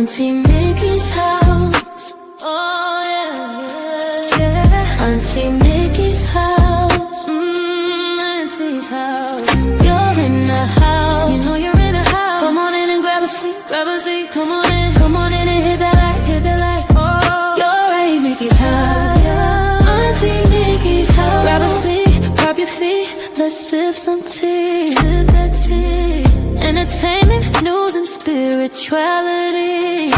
Auntie Mickey's house. Oh yeah, yeah. Auntie Mickey's house. Auntie's house. You're in the house. You know you're in the house. Come on in and grab a seat, grab a seat. Come on in and hit that light, hit that light. Oh, you're Aunt Mickey's house. Auntie Mickey's house. Grab a seat, prop your feet. Let's sip some tea, sip that tea. Entertainment, news, and spirituality.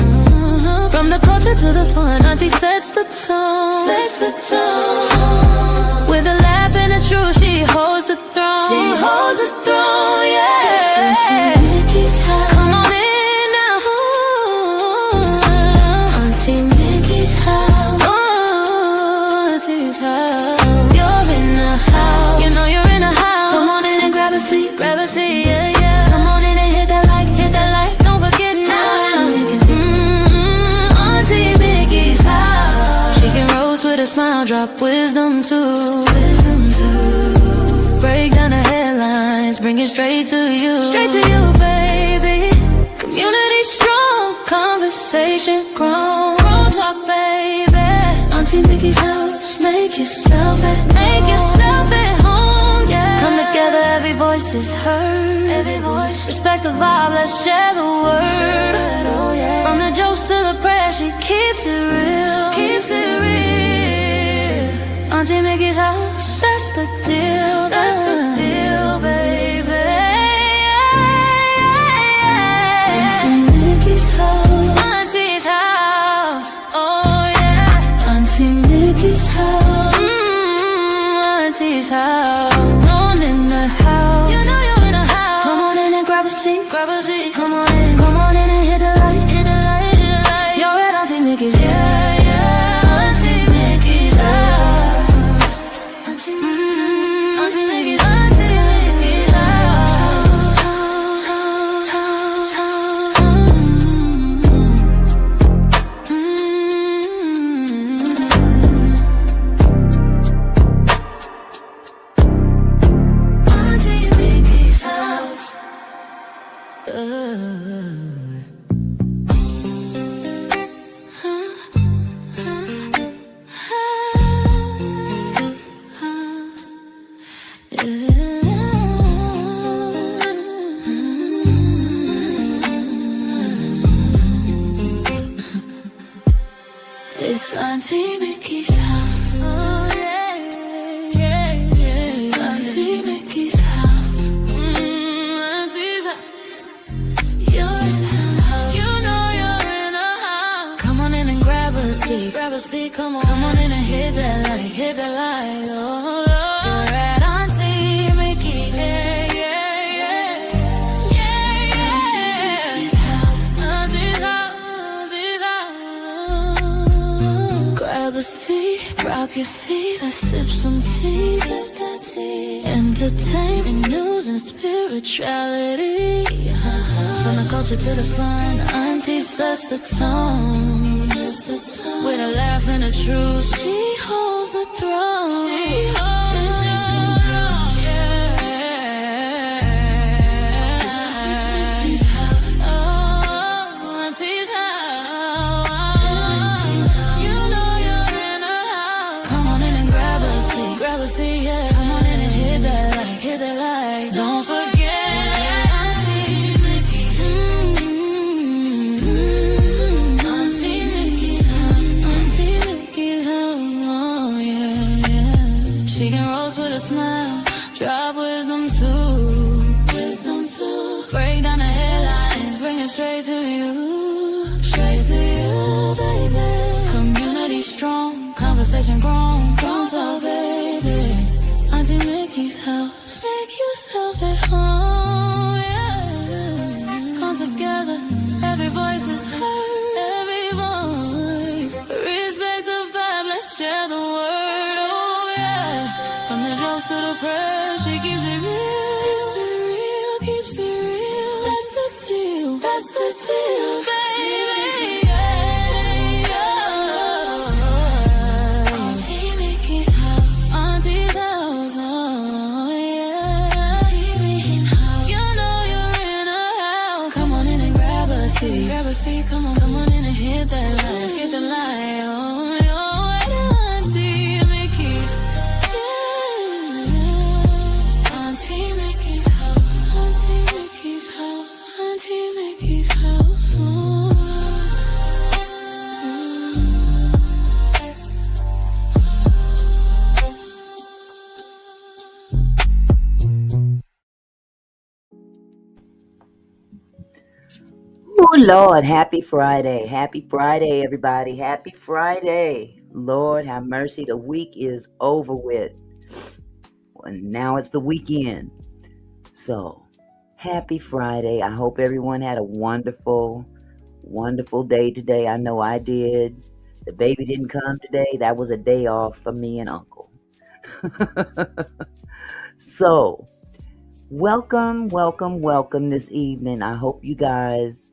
From the culture to the fun, Auntie sets the tone. Sets the tone. With a laugh and a truth, she holds the throne. She holds the throne, yeah. Auntie Mickey's house. Come on in now. Auntie Mickey's house. Oh, Auntie's house. You're in the house. You know you're in the house. Come on in and grab a seat, yeah, yeah. Come on in and hit that light. Don't forget now. Auntie Mickey's house. She can roast with a smile, drop wisdom too. Break down the headlines, bring it straight to you. Straight to you, baby. Community strong, conversation grown. Real talk, baby. Auntie Mickey's house. Make yourself at home, yeah. Come together, every voice is heard. Every voice. Respect the vibe, let's share the word. Oh, yeah. From the jokes to the prayer, she keeps it real. Keeps it real. Auntie Mickey's house, that's the deal. That's the deal, baby. Auntie Mickey's house. Auntie's house. Oh yeah. Auntie Mickey's house. Auntie's house. On in the house. You know you're in the house. Come on in and grab a seat, grab a seat. Come on in and hit the light, hit the light, hit the light. You're at Auntie Mickey's, yeah, yeah. Auntie Mickey's house. Auntie Mickey's, Auntie Mickey's house. Auntie Mickey's house. It's Auntie Mickey's house. Oh yeah, yeah, yeah. Auntie Mickey's house. Auntie's house. You're in her house. You know you're in her house. Come on in and grab a seat, grab a seat. Come on in and hit that light, hit that light. Oh, you're at Auntie Mickey's. Yeah, yeah, yeah, yeah, yeah. Auntie's house. Auntie's house. Auntie's house. Grab a seat, prop your feet. Let's sip some tea. Sip that tea. Entertainment, news, and spirituality. From the culture to the fun, Auntie sets the tone. With a laugh and a truth, she holds the throne. She holds the throne, yeah. Auntie's house. Oh, Auntie's house. You know you're in her house. Come on in and grab a seat, yeah. Come on in and hit that light. Don't forget. She can roast with a smile, drop wisdom too. Break down the headlines, bring it straight to you. Straight to you, baby. Community strong, conversation grown. Don't talk, baby. Auntie Mickey's house. Make yourself at home, yeah. Come together, every voice is heard. Every voice. Respect the vibe, let's share the word. To the prayer, she keeps it real. Keeps it real. That's the deal. That's the deal, baby. Yeah, yeah. Auntie Mickey's house. Auntie's house. Oh yeah. Auntie Mickey's house. You know you're in her house. Come on in and grab a seat. auntie, come on in and hit that light, oh, your auntie Mickey's, yeah. Auntie Mickey's house, Auntie Mickey's house, Auntie Mickey's house, oh. Oh, Lord, happy Friday. Happy Friday, everybody. Happy Friday. Lord, have mercy. The week is over with. And now it's the weekend. So, happy Friday. I hope everyone had a wonderful, wonderful day today. I know I did. The baby didn't come today. That was a day off for me and Uncle. So, welcome this evening. I hope you guys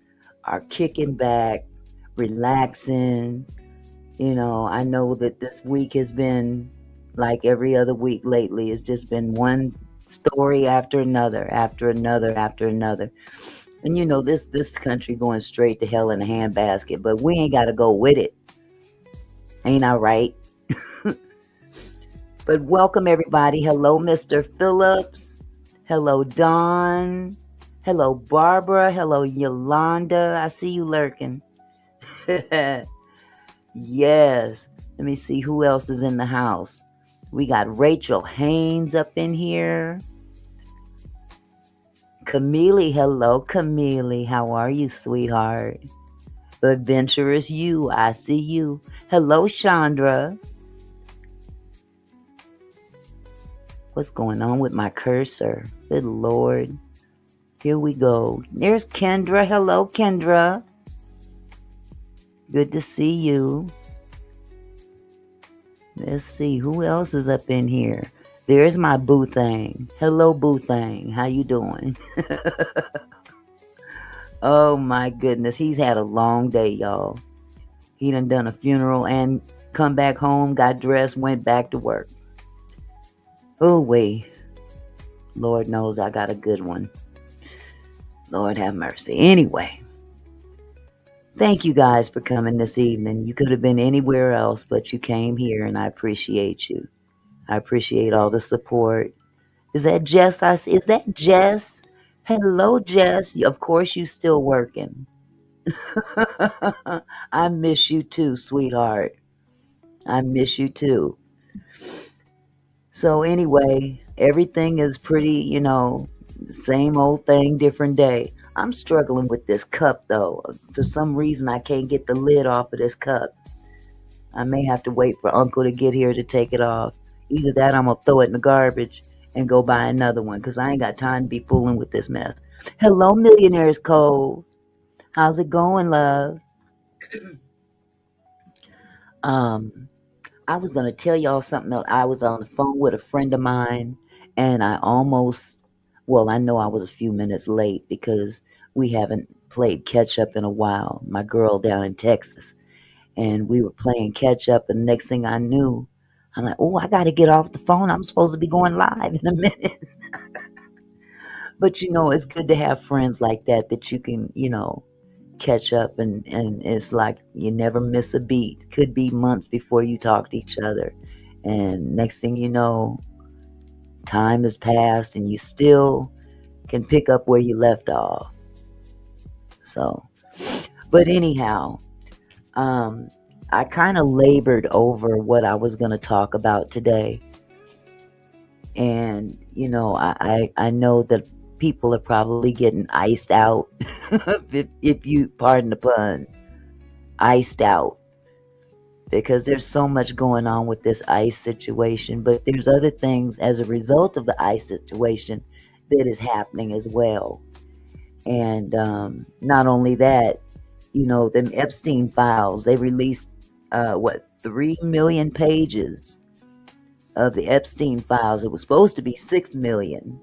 are kicking back, relaxing. I know that this week has been like every other week lately. It's just been one story after another. And this country going straight to hell in a handbasket, but we ain't got to go with it. Ain't I right? But welcome everybody. Hello, Mr. Phillips. Hello, Dawn. Hello, Barbara. Hello, Yolanda. I see you lurking. Yes. Let me see who else is in the house. We got Rachel Haynes up in here. Camille. Hello, Camille. How are you, sweetheart? Adventurous you. I see you. Hello, Chandra. What's going on with my cursor? Good Lord. Here we go. There's Kendra. Hello, Kendra. Good to see you. Let's see. Who else is up in here? There's my Boo Thang. Hello, Boo Thang. How you doing? Oh, my goodness. He's had a long day, y'all. He done a funeral and come back home, got dressed, went back to work. Oh, wait. Lord knows I got a good one. Lord have mercy. Anyway, thank you guys for coming this evening. You could have been anywhere else, but you came here, and I appreciate you. I appreciate all the support. Is that Jess? Is that Jess? Hello, Jess. Of course, you still working. I miss you too, sweetheart. I miss you too. So anyway, everything is pretty, same old thing, different day. I'm struggling with this cup though. For some reason, I can't get the lid off of this cup. I may have to wait for Uncle to get here to take it off. Either that, I'm going to throw it in the garbage and go buy another one because I ain't got time to be fooling with this mess. Hello, Millionaires Cove. How's it going, love? I was going to tell y'all something else. I was on the phone with a friend of mine, and I know I was a few minutes late because we haven't played catch up in a while. My girl down in Texas, and we were playing catch up, and the next thing I knew, I'm like, oh, I got to get off the phone. I'm supposed to be going live in a minute. But, it's good to have friends like that you can, catch up and it's like you never miss a beat. Could be months before you talk to each other. And next thing you know, time has passed and you still can pick up where you left off. So, but anyhow, I kind of labored over what I was going to talk about today. And, I know that people are probably getting iced out, if you pardon the pun, iced out, because there's so much going on with this ICE situation, but there's other things as a result of the ICE situation that is happening as well. And not only that, them Epstein files, they released 3 million pages of the Epstein files. It was supposed to be 6 million.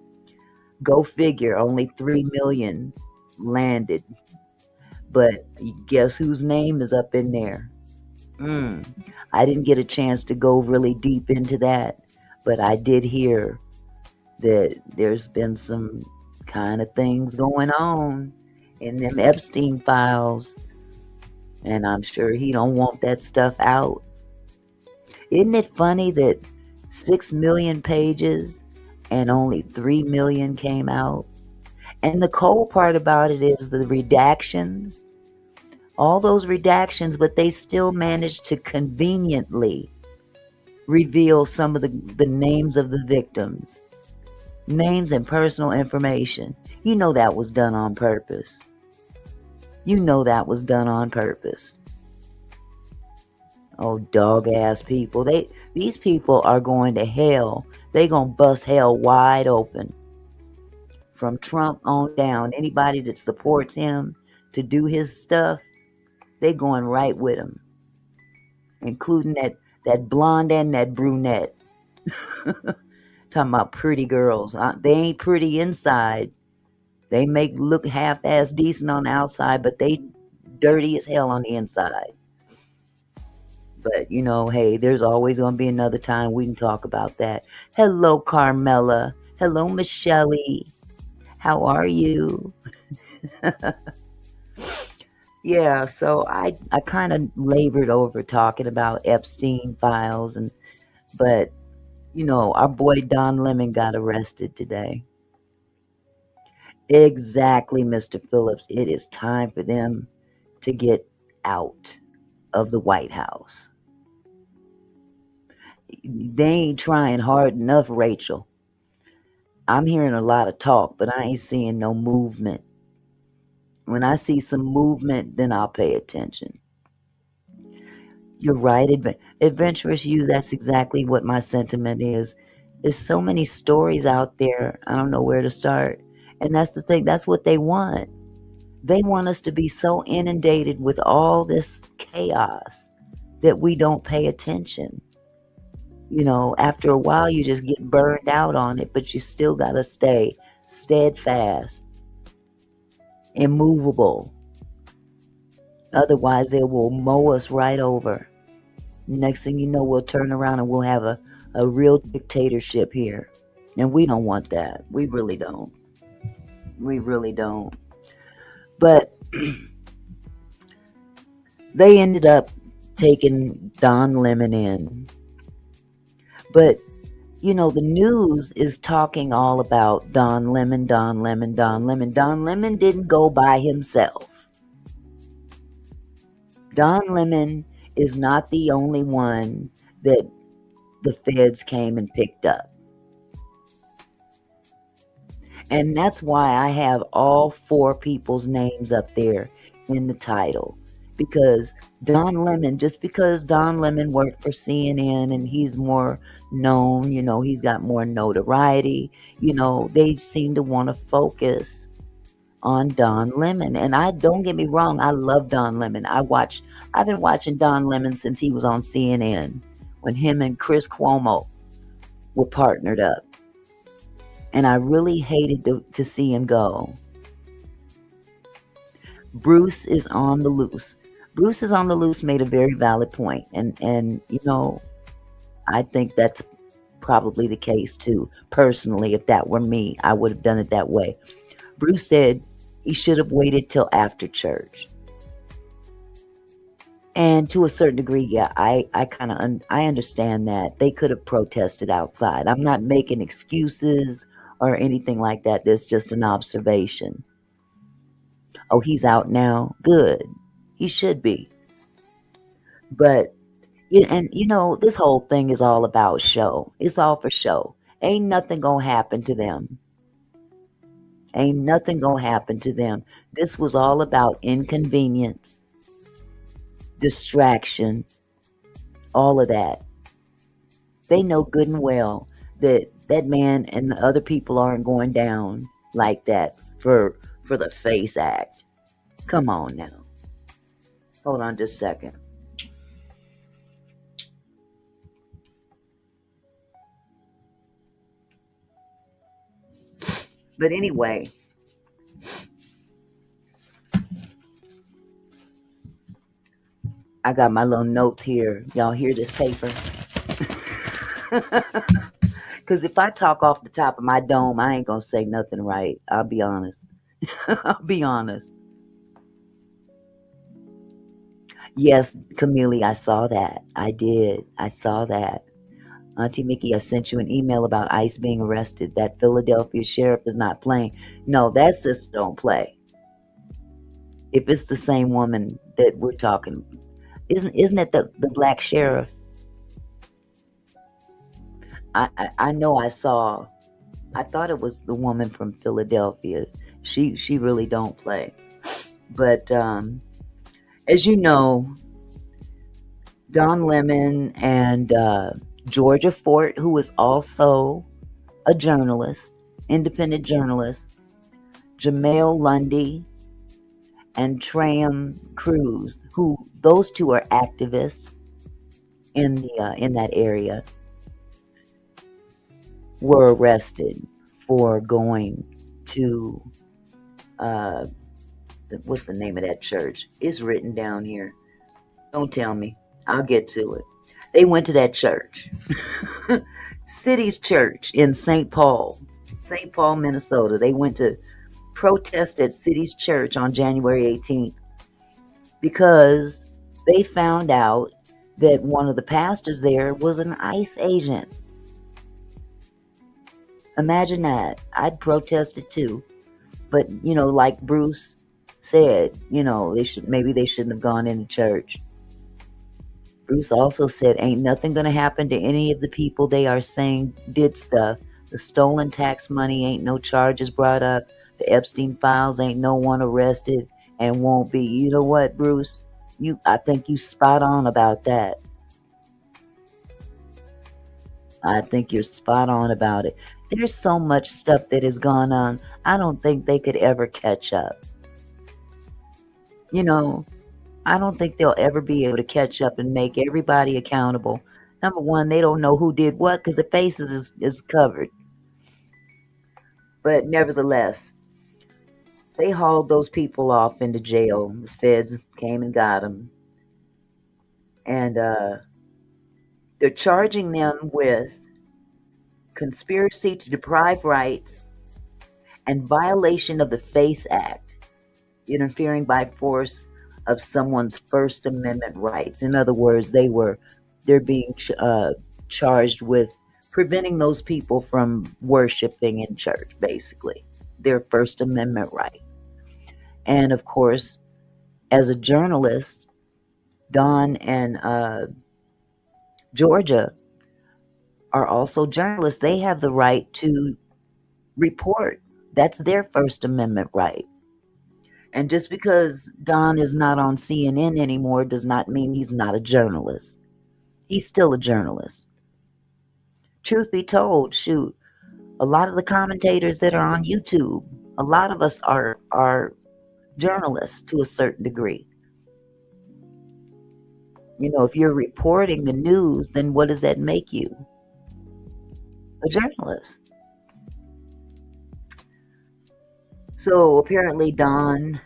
Go figure, only 3 million landed. But guess whose name is up in there? I didn't get a chance to go really deep into that, but I did hear that there's been some kind of things going on in them Epstein files And I'm sure he don't want that stuff out. Isn't it funny that 6 million pages and only 3 million came out? And the cold part about it is the redactions, all those redactions, but they still managed to conveniently reveal some of the names of the victims, names and personal information. You know that was done on purpose. You know that was done on purpose. Oh, dog ass people. These people are going to hell. They gonna bust hell wide open. From Trump on down, anybody that supports him to do his stuff, they going right with him, including that blonde and that brunette. Talking about pretty girls. They ain't pretty inside. They make look half-ass decent on the outside, but they dirty as hell on the inside. But, hey, there's always going to be another time we can talk about that. Hello, Carmela. Hello, Michelle. How are you? Yeah, so I kind of labored over talking about Epstein files, but our boy Don Lemon got arrested today. Exactly, Mr. Phillips. It is time for them to get out of the White House. They ain't trying hard enough, Rachel. I'm hearing a lot of talk, but I ain't seeing no movement. When I see some movement, then I'll pay attention. You're right, adventurous you. That's exactly what my sentiment is. There's so many stories out there. I don't know where to start. And that's the thing. That's what they want. They want us to be so inundated with all this chaos that we don't pay attention. After a while, you just get burned out on it, but you still got to stay steadfast, immovable. Otherwise, they will mow us right over. Next thing you know, we'll turn around and we'll have a real dictatorship here. And we don't want that. We really don't. We really don't. But they ended up taking Don Lemon in. But, the news is talking all about Don Lemon, Don Lemon, Don Lemon. Don Lemon didn't go by himself. Don Lemon is not the only one that the feds came and picked up. And that's why I have all 4 people's names up there in the title. Because Don Lemon, just because Don Lemon worked for CNN and he's more known, he's got more notoriety, they seem to want to focus on Don Lemon. And don't get me wrong, I love Don Lemon. I've been watching Don Lemon since he was on CNN, when him and Chris Cuomo were partnered up. And I really hated to see him go. Bruce is on the loose. Bruce is on the loose made a very valid point. And I think that's probably the case too. Personally, if that were me, I would have done it that way. Bruce said he should have waited till after church. And to a certain degree, yeah, I understand that. They could have protested outside. I'm not making excuses or anything like that. There's just an observation. Oh, he's out now? Good. He should be. But, this whole thing is all about show. It's all for show. Ain't nothing gonna happen to them. Ain't nothing gonna happen to them. This was all about inconvenience, distraction, all of that. They know good and well that man and the other people aren't going down like that for the FACE Act. Come on now. Hold on just a second. But anyway, I got my little notes here. Y'all hear this paper? Because if I talk off the top of my dome, I ain't going to say nothing right. I'll be honest. I'll be honest. Yes, Camille, I saw that. I did. I saw that. Auntie Mickey, I sent you an email about ICE being arrested. That Philadelphia sheriff is not playing. No, that sister don't play. If it's the same woman that we're talking, isn't it the black sheriff? I know I saw. I thought it was the woman from Philadelphia. She really don't play. But as you know, Don Lemon and Georgia Fort, who is also a journalist, independent journalist, Jamael Lundy and Trahern Crews, who those two are activists in that area, were arrested for going to uh, what's the name of that church? It's written down here. Don't tell me. I'll get to it. They went to that church, City's Church in St. Paul, Minnesota. They went to protest at City's Church on January 18th because they found out that one of the pastors there was an ICE agent. Imagine that. I'd protested too. But, like Bruce said, maybe they shouldn't have gone into church. Bruce also said, ain't nothing going to happen to any of the people they are saying did stuff. The stolen tax money ain't no charges brought up. The Epstein files ain't no one arrested and won't be. You know what, Bruce? I think you spot on about that. I think you're spot on about it. There's so much stuff that has gone on. I don't think they could ever catch up. I don't think they'll ever be able to catch up and make everybody accountable. Number one, they don't know who did what because the faces is covered. But nevertheless, they hauled those people off into jail. The feds came and got them. And they're charging them with conspiracy to deprive rights and violation of the FACE Act, interfering by force of someone's First Amendment rights. In other words, they're being charged with preventing those people from worshiping in church, basically, their First Amendment right. And of course, as a journalist, Don and Georgia are also journalists. They have the right to report. That's their First Amendment right. And just because Don is not on CNN anymore does not mean he's not a journalist. He's still a journalist. Truth be told, shoot, a lot of the commentators that are on YouTube, a lot of us are journalists to a certain degree. If you're reporting the news, then what does that make you? A journalist. So apparently Don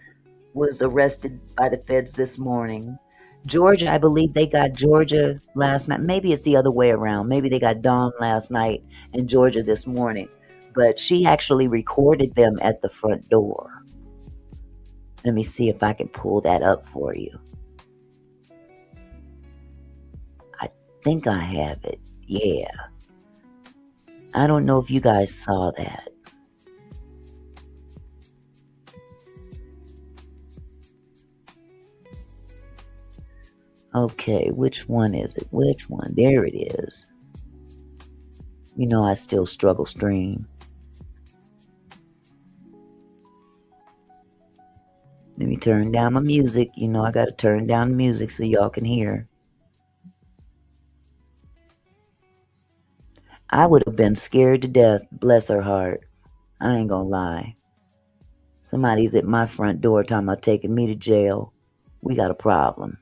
was arrested by the feds this morning. Georgia, I believe they got Georgia last night. Maybe it's the other way around. Maybe they got Don last night and Georgia this morning. But she actually recorded them at the front door. Let me see if I can pull that up for you. I think I have it. Yeah. I don't know if you guys saw that. Okay, which one is it? Which one? There it is. I still struggle stream. Let me turn down my music. I got to turn down the music so y'all can hear. I would have been scared to death, bless her heart. I ain't gonna lie. Somebody's at my front door talking about taking me to jail. We got a problem.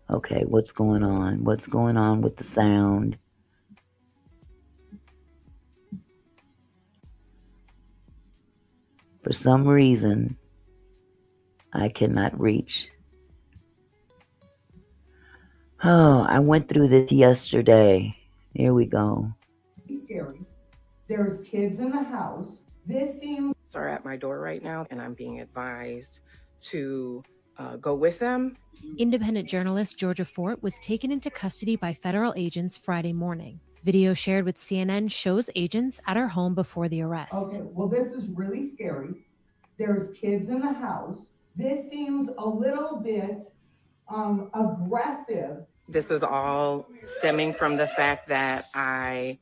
Okay, what's going on? What's going on with the sound? For some reason, I cannot reach. Oh, I went through this yesterday. Here we go. Scary. There's kids in the house. This seems are at my door right now, and I'm being advised to go with them. Independent journalist Georgia Fort was taken into custody by federal agents Friday morning. Video shared with CNN shows agents at her home before the arrest. Okay, well, this is really scary. There's kids in the house. This seems a little bit aggressive. This is all stemming from the fact that I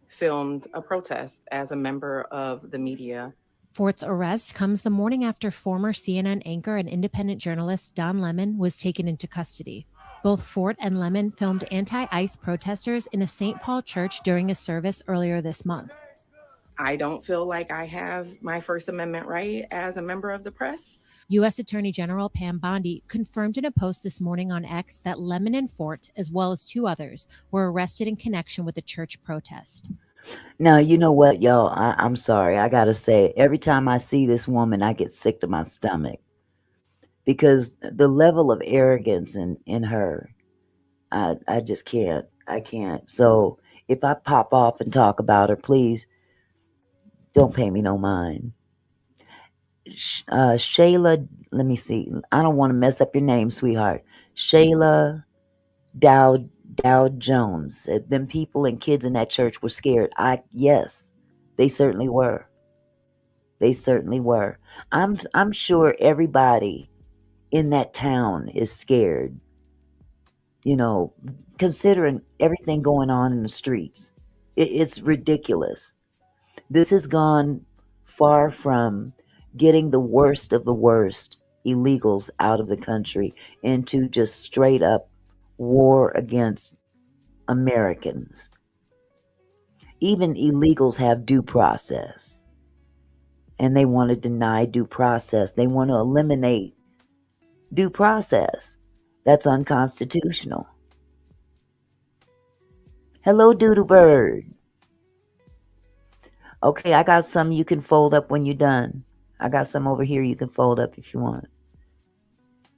filmed a protest as a member of the media. Fort's arrest comes the morning after former CNN anchor and independent journalist Don Lemon was taken into custody. Both Fort and Lemon filmed anti-ICE protesters in a St. Paul church during a service earlier this month. I don't feel like I have my First Amendment right as a member of the press. U.S. Attorney General Pam Bondi confirmed in a post this morning on X that Lemon and Fort, as well as 2 others, were arrested in connection with the church protest. Now, you know what, y'all? I'm sorry. I got to say, every time I see this woman, I get sick to my stomach. Because the level of arrogance in her, I just can't. I can't. So if I pop off and talk about her, please don't pay me no mind. Shayla, let me see. I don't want to mess up your name, sweetheart. Shayla Dow Jones. Them people and kids in that church were scared. Yes, they certainly were. They certainly were. I'm sure everybody in that town is scared. You know, considering everything going on in the streets. It's ridiculous. This has gone far from getting the worst of the worst illegals out of the country into just straight up war against Americans. Even illegals have due process. And they want to deny due process. They want to eliminate due process. That's unconstitutional. Hello, Doodle Bird. Okay, I got some you can fold up when you're done. I got some over here you can fold up if you want.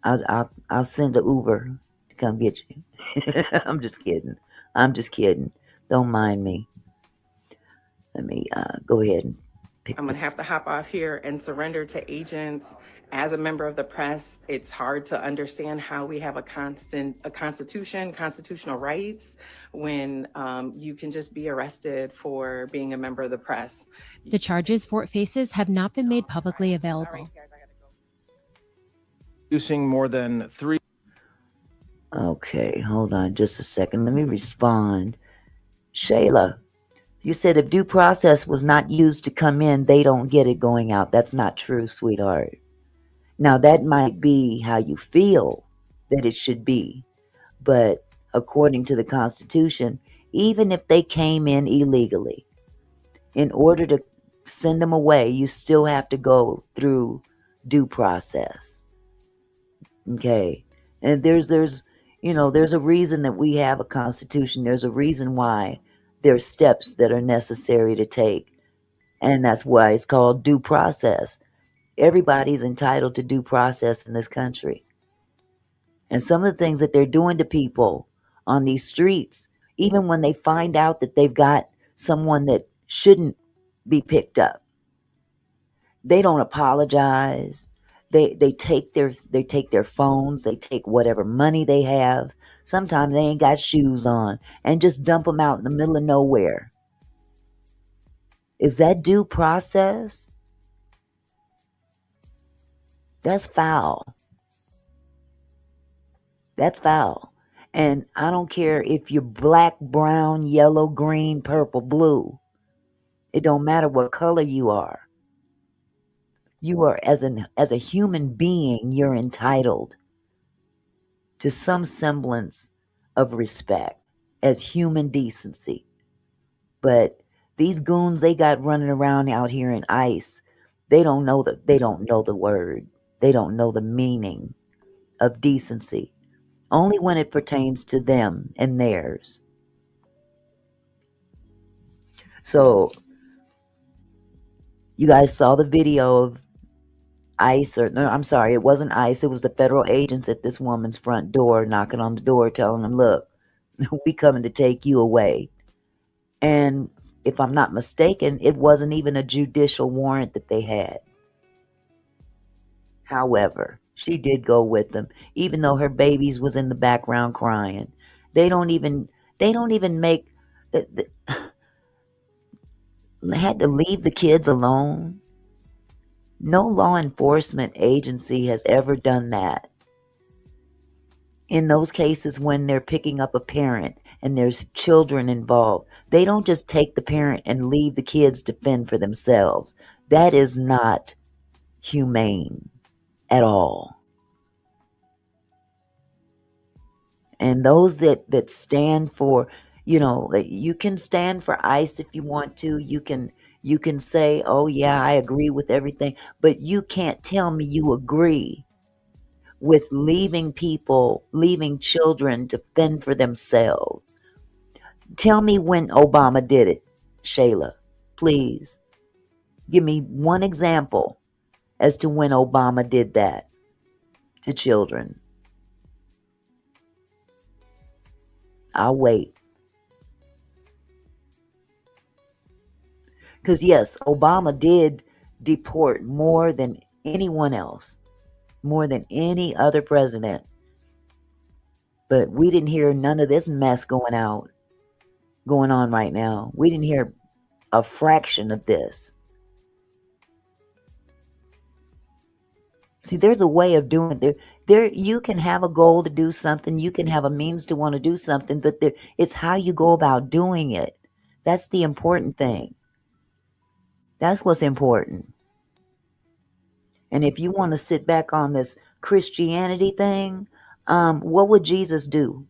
I'll send an Uber to come get you. I'm just kidding. Don't mind me. Let me go ahead and pick I'm going to have to hop off here and surrender to agents. As a member of the press, it's hard to understand how we have a constitution, constitutional rights, when you can just be arrested for being a member of the press. The charges Fort faces have not been made publicly available. Producing more than 3. Okay, hold on just a second. Let me respond. Shayla, you said if due process was not used to come in, they don't get it going out. That's not true, sweetheart. Now, that might be how you feel that it should be. But according to the Constitution, even if they came in illegally, in order to send them away, you still have to go through due process. Okay? And there's a reason that we have a Constitution. There's a reason why there's steps that are necessary to take. And that's why it's called due process. Everybody's entitled to due process in this country. And some of the things that they're doing to people on these streets, even when they find out that they've got someone that shouldn't be picked up, they don't apologize. They take their phones, they take whatever money they have. Sometimes they ain't got shoes on and just dump them out in the middle of nowhere. Is that due process? That's foul. That's foul. And I don't care if you're black, brown, yellow, green, purple, blue. It don't matter what color you are. You are, as a human being, you're entitled to some semblance of respect as human decency. But these goons they got running around out here in ICE, they don't know the word. They don't know the meaning of decency. Only when it pertains to them and theirs. So, you guys saw the video of ICE, I'm sorry, it wasn't ICE, it was the federal agents at this woman's front door, knocking on the door, telling them, look, we coming to take you away. And if I'm not mistaken, it wasn't even a judicial warrant that they had. However, she did go with them, even though her babies was in the background crying. They don't even make had to leave the kids alone. No law enforcement agency has ever done that. In those cases when they're picking up a parent and there's children involved, they don't just take the parent and leave the kids to fend for themselves. That is not humane at all. And those that stand for, you can stand for ICE if you want to. You can say, oh yeah, I agree with everything, but you can't tell me you agree with leaving children to fend for themselves. Tell me when Obama did it, Shayla. Please. Give me one example as to when Obama did that to children. I'll wait. Because yes, Obama did deport more than anyone else, more than any other president. But we didn't hear none of this mess going on right now. We didn't hear a fraction of this. See, there's a way of doing it. There, you can have a goal to do something. You can have a means to want to do something, but it's how you go about doing it. That's the important thing. That's what's important. And if you want to sit back on this Christianity thing, what would Jesus do?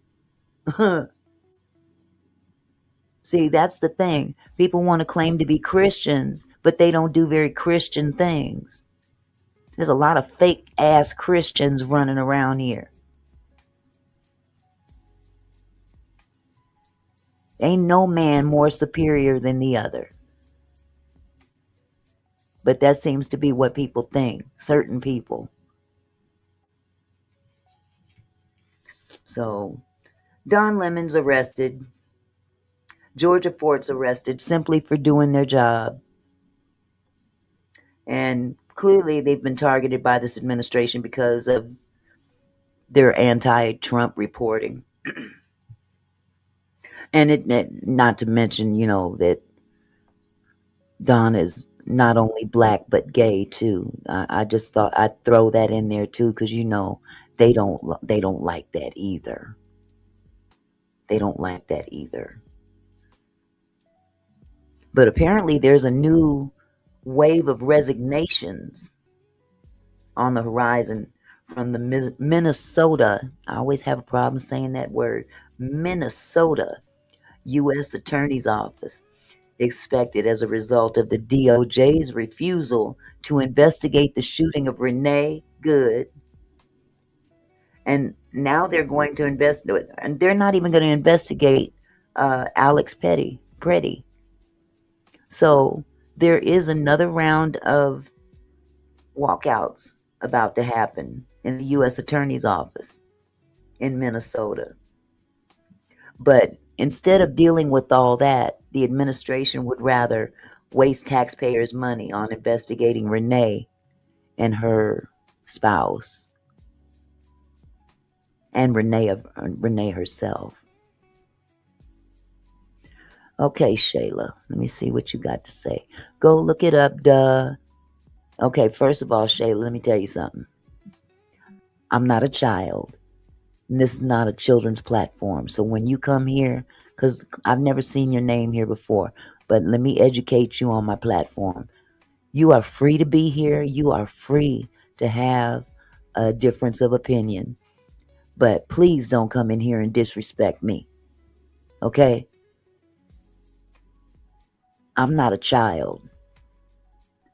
See, that's the thing. People want to claim to be Christians, but they don't do very Christian things. There's a lot of fake ass Christians running around here. Ain't no man more superior than the other. But that seems to be what people think, certain people. So, Don Lemon's arrested. Georgia Fort's arrested simply for doing their job. And clearly they've been targeted by this administration because of their anti-Trump reporting. And not to mention, that Don is not only black but gay too. I just thought I'd throw that in there too, because they don't like that either. They don't like that either. But apparently there's a new wave of resignations on the horizon from the Minnesota. I always have a problem saying that word. Minnesota U.S. Attorney's Office, expected as a result of the DOJ's refusal to investigate the shooting of Renee Good. And now they're going to investigate, and they're not even going to investigate Alex Petty. So there is another round of walkouts about to happen in the U.S. Attorney's Office in Minnesota. But instead of dealing with all that, the administration would rather waste taxpayers' money on investigating Renee and her spouse and Renee herself. Okay, Shayla, let me see what you got to say. Go look it up, duh. Okay, first of all, Shayla, let me tell you something. I'm not a child. And this is not a children's platform. So when you come here, because I've never seen your name here before, but let me educate you on my platform. You are free to be here. You are free to have a difference of opinion. But please don't come in here and disrespect me. Okay? I'm not a child.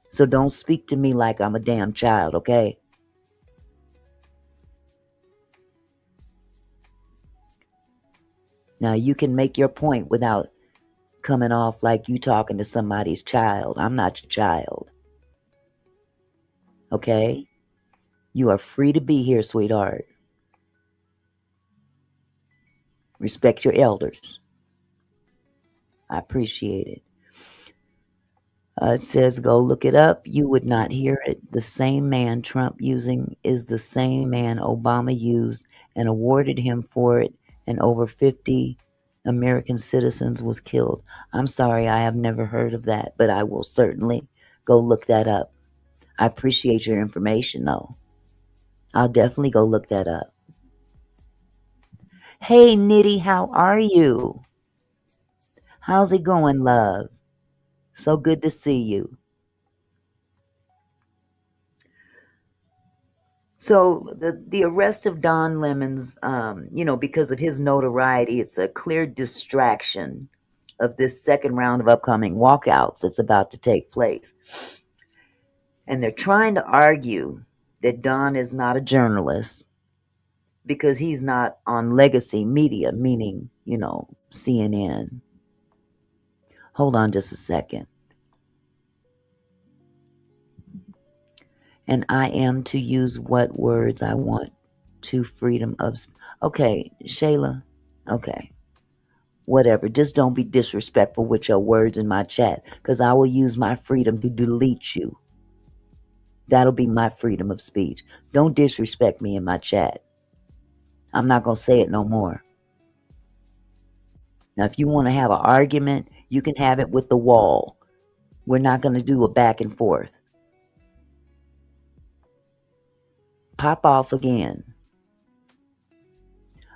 So don't speak to me like I'm a damn child, okay? Now, you can make your point without coming off like you talking to somebody's child. I'm not your child. Okay? You are free to be here, sweetheart. Respect your elders. I appreciate it. It says, go look it up. You would not hear it. The same man Trump using is the same man Obama used and awarded him for it, and over 50 American citizens was killed. I'm sorry, I have never heard of that, but I will certainly go look that up. I appreciate your information, though. I'll definitely go look that up. Hey, Nitty, how are you? How's it going, love? So good to see you. So the arrest of Don Lemons, because of his notoriety, it's a clear distraction of this second round of upcoming walkouts that's about to take place. And they're trying to argue that Don is not a journalist because he's not on legacy media, meaning, CNN. Hold on just a second. And I am to use what words I want to freedom of... Okay, Shayla. Okay. Whatever. Just don't be disrespectful with your words in my chat, because I will use my freedom to delete you. That'll be my freedom of speech. Don't disrespect me in my chat. I'm not going to say it no more. Now, if you want to have an argument, you can have it with the wall. We're not going to do a back and forth. Pop off again.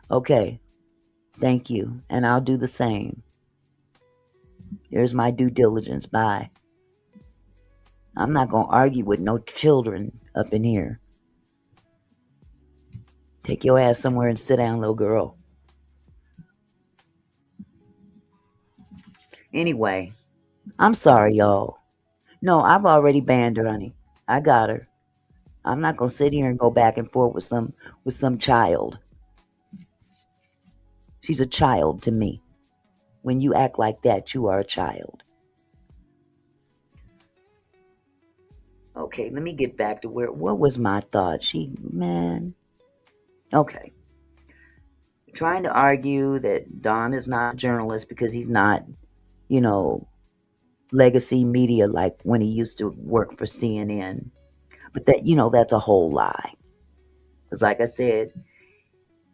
Okay. Thank you. And I'll do the same. Here's my due diligence. Bye. I'm not going to argue with no children up in here. Take your ass somewhere and sit down, little girl. Anyway, I'm sorry, y'all. No, I've already banned her, honey. I got her. I'm not going to sit here and go back and forth with some child. She's a child to me. When you act like that, you are a child. Okay, let me get back to what was my thought? Okay. Trying to argue that Don is not a journalist because he's not, legacy media like when he used to work for CNN. But that's a whole lie. Because like I said,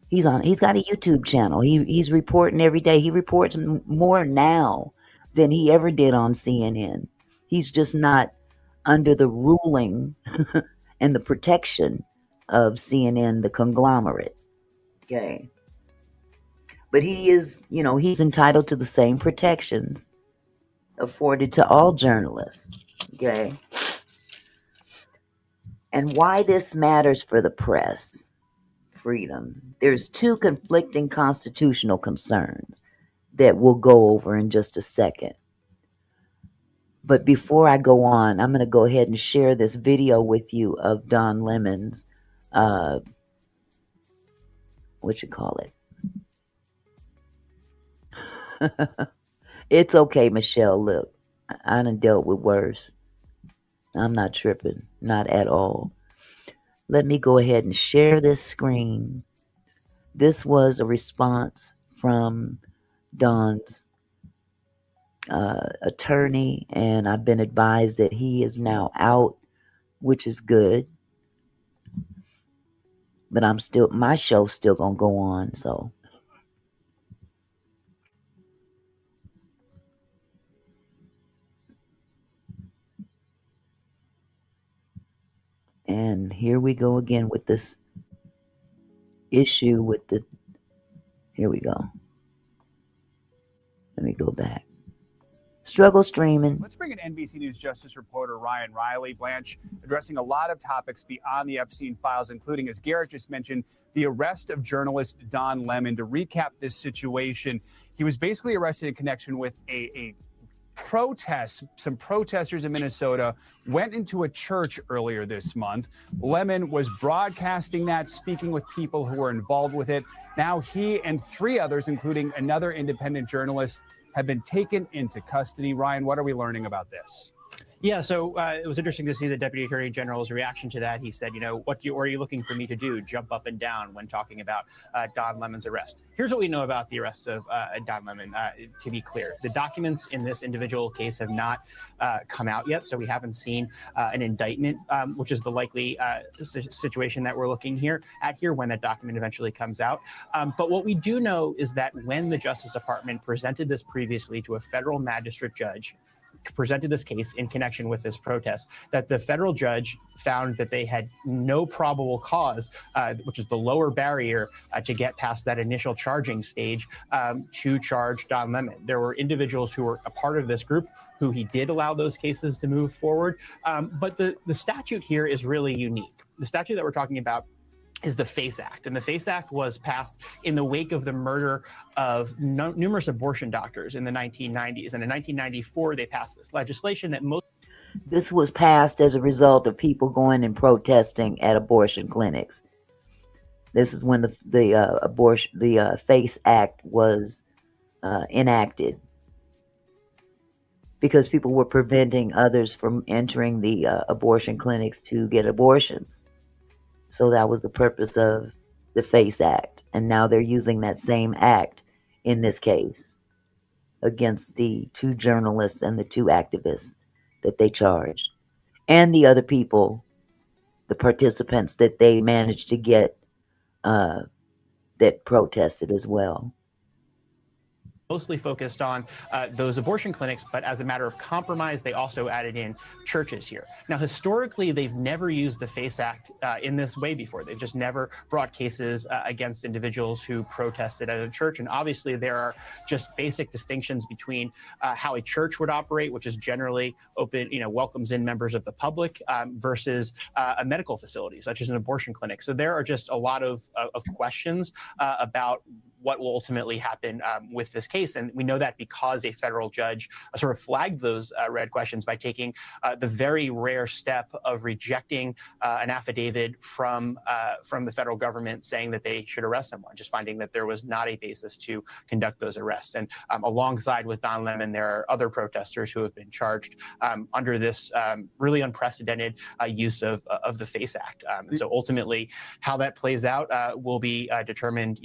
he's got a YouTube channel. He's reporting every day. He reports more now than he ever did on CNN. He's just not under the ruling and the protection of CNN, the conglomerate. Okay. But he is, he's entitled to the same protections afforded to all journalists. Okay. And why this matters for the press freedom. There's two conflicting constitutional concerns that we'll go over in just a second. But before I go on, I'm going to go ahead and share this video with you of Don Lemon's, It's okay, Michelle. Look, I done dealt with worse. I'm not tripping. Not at all. Let me go ahead and share this screen. This was a response from Don's attorney, and I've been advised that he is now out, which is good. But my show's still gonna go on, so. And here we go again with this issue with here we go. Let me go back. Struggle streaming. Let's bring in NBC News Justice reporter Ryan Riley. Blanche, addressing a lot of topics beyond the Epstein files, including, as Garrett just mentioned, the arrest of journalist Don Lemon. To recap this situation, he was basically arrested in connection with a protest. Some protesters in Minnesota went into a church earlier this month. Lemon was broadcasting that, speaking with people who were involved with it. Now he and three others, including another independent journalist, have been taken into custody. Ryan, what are we learning about this? Yeah, so it was interesting to see the Deputy Attorney General's reaction to that. He said, what are you looking for me to do? Jump up and down when talking about Don Lemon's arrest. Here's what we know about the arrest of Don Lemon, to be clear. The documents in this individual case have not come out yet, so we haven't seen an indictment, which is the likely situation that we're looking at here when that document eventually comes out. But what we do know is that when the Justice Department presented this previously to a federal magistrate judge, presented this case in connection with this protest, that the federal judge found that they had no probable cause, which is the lower barrier to get past that initial charging stage, to charge Don Lemon. There were individuals who were a part of this group who he did allow those cases to move forward. But the statute here is really unique. The statute that we're talking about is the FACE Act. And the FACE Act was passed in the wake of the murder of numerous abortion doctors in the 1990s. And in 1994, they passed this legislation that This was passed as a result of people going and protesting at abortion clinics. This is when the FACE Act was enacted, because people were preventing others from entering the abortion clinics to get abortions. So that was the purpose of the FACE Act. And now they're using that same act in this case against the 2 journalists and the 2 activists that they charged, and the other people, the participants that they managed to get that protested as well. Mostly focused on those abortion clinics, but as a matter of compromise, they also added in churches here. Now, historically, they've never used the FACE Act in this way before. They've just never brought cases against individuals who protested at a church. And obviously, there are just basic distinctions between how a church would operate, which is generally open, welcomes in members of the public, versus a medical facility, such as an abortion clinic. So there are just a lot of questions about what will ultimately happen with this case. And we know that because a federal judge sort of flagged those red questions by taking the very rare step of rejecting an affidavit from the federal government saying that they should arrest someone, just finding that there was not a basis to conduct those arrests. And alongside with Don Lemon, there are other protesters who have been charged under this really unprecedented use of the FACE Act. So ultimately, how that plays out will be determined,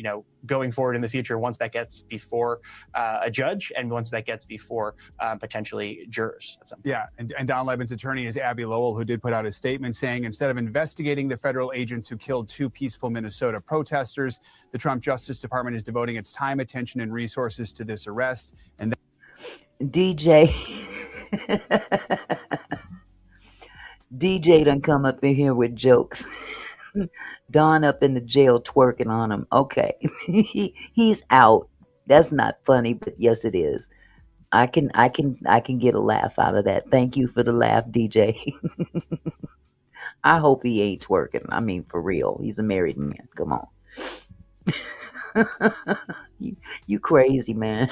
going forward in the future, once that gets before a judge and once that gets before potentially jurors. Yeah, and Don Lemon's attorney is Abby Lowell, who did put out a statement saying instead of investigating the federal agents who killed 2 peaceful Minnesota protesters, the Trump Justice Department is devoting its time, attention, and resources to this arrest. And DJ done come up in here with jokes. Don up in the jail twerking on him. Okay. He's out. That's not funny, but yes it is. I can get a laugh out of that. Thank you for the laugh, DJ. I hope he ain't twerking. I mean, for real. He's a married man. Come on. You crazy, man.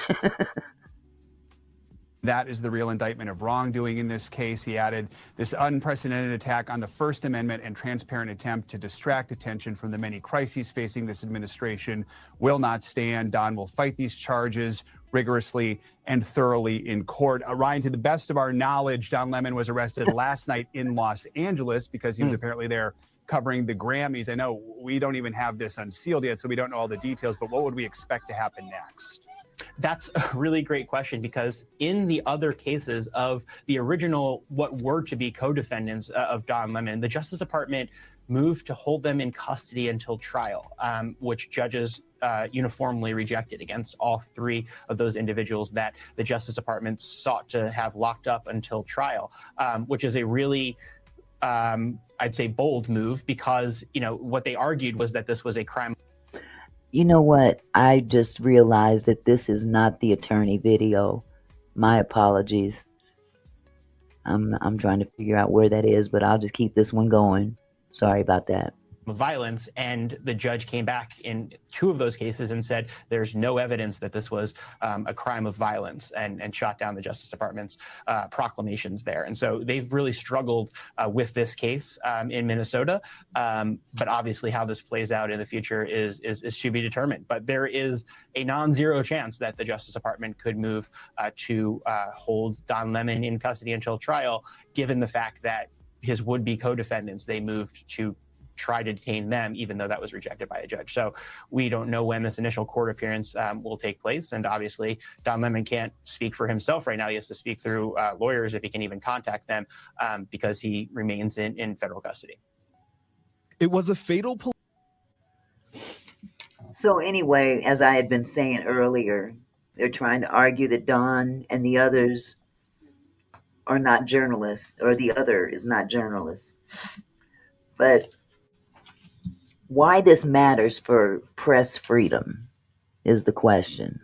that is the real indictment of wrongdoing in this case. He added, this unprecedented attack on the First Amendment and transparent attempt to distract attention from the many crises facing this administration will not stand. Don will fight these charges rigorously and thoroughly in court. Ryan, to the best of our knowledge, Don Lemon was arrested last night in Los Angeles because he was apparently there covering the Grammys. I know we don't even have this unsealed yet, so we don't know all the details, but what would we expect to happen next? That's a really great question, because in the other cases of the original, what were to be co-defendants of Don Lemon, the Justice Department moved to hold them in custody until trial, which judges uniformly rejected against all three of those individuals that the Justice Department sought to have locked up until trial, which is a really, I'd say, bold move, because, you know, what they argued was that this was a crime. You know what? I just realized that this is not the attorney video. My apologies. I'm trying to figure out where that is, but I'll just keep this one going. Sorry about that. violence, and the judge came back in 2 of those cases and said there's no evidence that this was a crime of violence, and shot down the Justice Department's proclamations there. And so they've really struggled with this case in Minnesota, but obviously how this plays out in the future is to be determined. But there is a non-zero chance that the Justice Department could move to hold Don Lemon in custody until trial, given the fact that his would-be co-defendants, they moved to try to detain them, even though that was rejected by a judge. So we don't know when this initial court appearance will take place. And obviously, Don Lemon can't speak for himself right now. He has to speak through lawyers, if he can even contact them, because he remains in federal custody. It was a fatal. So anyway, as I had been saying earlier, they're trying to argue that Don and the others are not journalists, or the other is not journalists. But why this matters for press freedom is the question.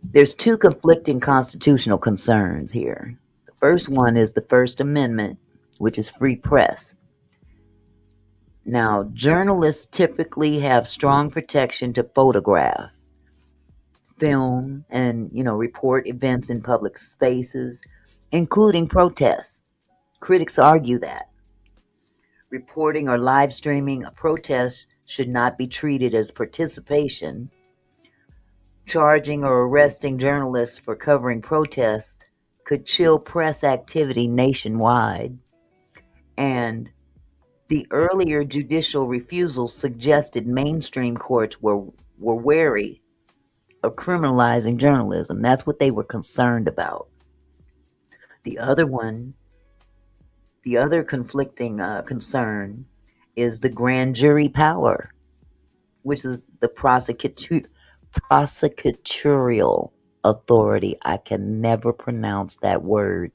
There's 2 conflicting constitutional concerns here. The first one is the First Amendment, which is free press. Now, journalists typically have strong protection to photograph, film, and, report events in public spaces, including protests. Critics argue that reporting or live streaming a protest should not be treated as participation. Charging or arresting journalists for covering protests could chill press activity nationwide. And the earlier judicial refusals suggested mainstream courts were wary of criminalizing journalism. That's what they were concerned about. The other conflicting concern is the grand jury power, which is the prosecutorial authority. I can never pronounce that word.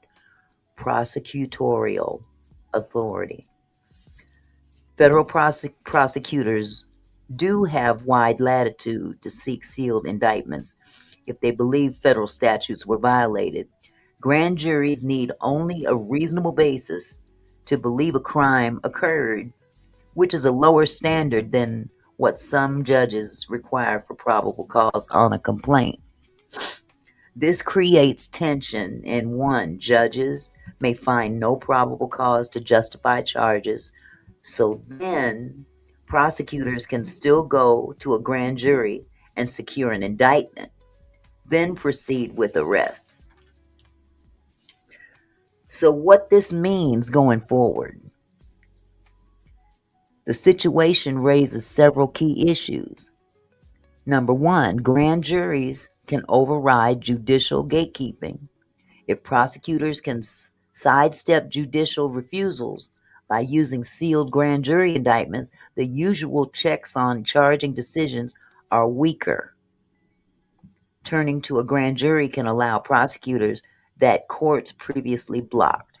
Prosecutorial authority. Federal prosecutors do have wide latitude to seek sealed indictments if they believe federal statutes were violated. Grand juries need only a reasonable basis to believe a crime occurred, which is a lower standard than what some judges require for probable cause on a complaint. This creates tension, and 1, judges may find no probable cause to justify charges, so then prosecutors can still go to a grand jury and secure an indictment, then proceed with arrests. So what this means going forward, the situation raises several key issues. Number 1, grand juries can override judicial gatekeeping. If prosecutors can sidestep judicial refusals by using sealed grand jury indictments, the usual checks on charging decisions are weaker. Turning to a grand jury can allow prosecutions that courts previously blocked.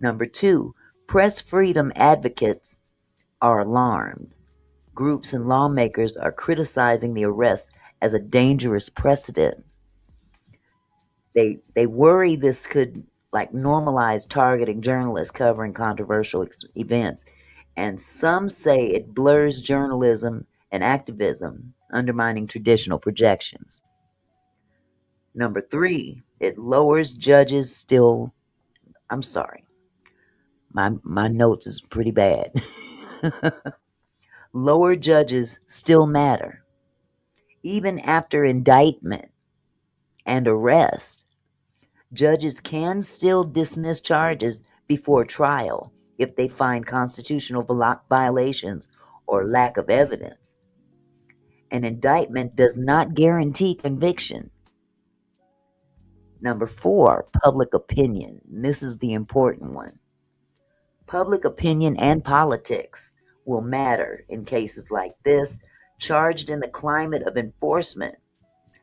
Number 2, press freedom advocates are alarmed. Groups and lawmakers are criticizing the arrest as a dangerous precedent. They worry this could normalize targeting journalists covering controversial events, and some say it blurs journalism and activism, undermining traditional projections. Number 3, it lowers judges my notes is pretty bad. Lower judges still matter. Even after indictment and arrest, judges can still dismiss charges before trial if they find constitutional violations or lack of evidence. An indictment does not guarantee conviction. Number 4, public opinion. This is the important one. Public opinion and politics will matter in cases like this. Charged in the climate of enforcement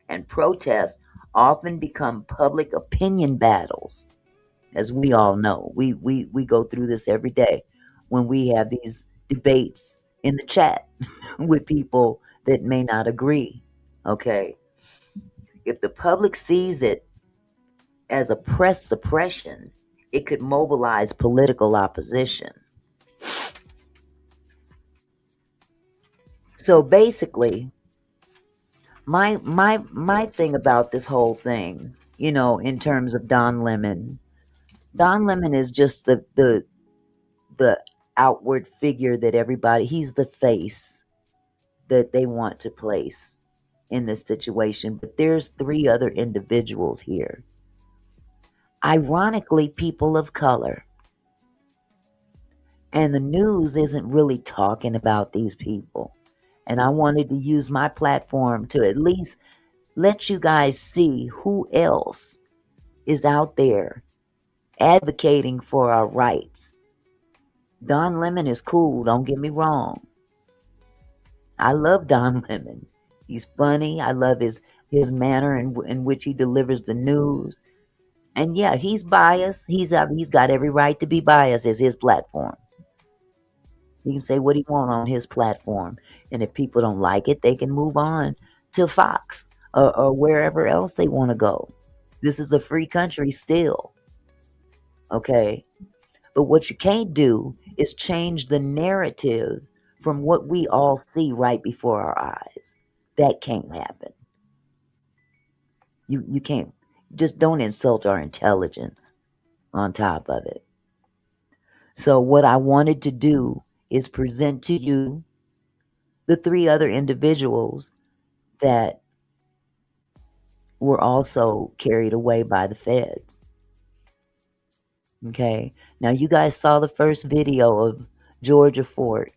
and protest often become public opinion battles. As we all know, we go through this every day when we have these debates in the chat with people that may not agree. Okay. If the public sees it as a press suppression, it could mobilize political opposition. So basically, my thing about this whole thing, in terms of Don Lemon is just the outward figure that he's the face that they want to place in this situation. But there's 3 other individuals here. Ironically, people of color. And the news isn't really talking about these people. And I wanted to use my platform to at least let you guys see who else is out there advocating for our rights. Don Lemon is cool, don't get me wrong. I love Don Lemon. He's funny. I love his manner in which he delivers the news. And yeah, he's biased. He's got every right to be biased as his platform. He can say what he wants on his platform. And if people don't like it, they can move on to Fox or wherever else they want to go. This is a free country still. Okay? But what you can't do is change the narrative from what we all see right before our eyes. That can't happen. You can't. Just don't insult our intelligence on top of it. So what I wanted to do is present to you the 3 other individuals that were also carried away by the feds. Okay. Now you guys saw the first video of Georgia Fort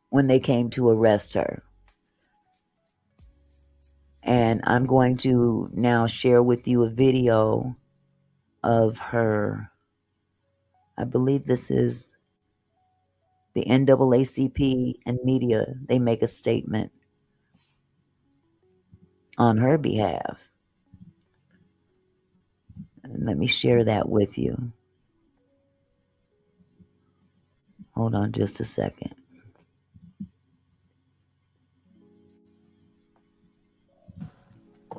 when they came to arrest her. And I'm going to now share with you a video of her. I believe this is the NAACP and media. They make a statement on her behalf. And let me share that with you. Hold on just a second.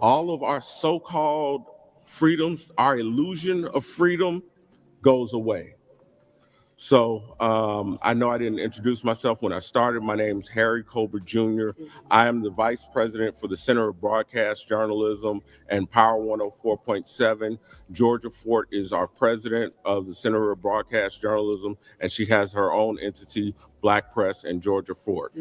All of our so-called freedoms, our illusion of freedom goes away. So I know I didn't introduce myself when I started. My name is Harry Colbert Jr. I am the Vice President for the Center of Broadcast Journalism and Power 104.7. Georgia Fort is our president of the Center of Broadcast Journalism, and she has her own entity, Black Press and Georgia Fort.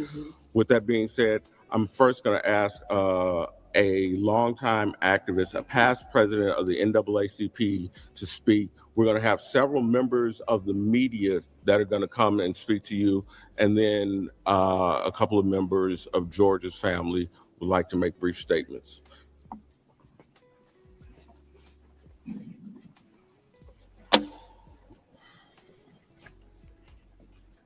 With that being said, I'm first going to ask a longtime activist, a past president of the NAACP, to speak. We're going to have several members of the media that are going to come and speak to you, and then a couple of members of Georgia's family would like to make brief statements.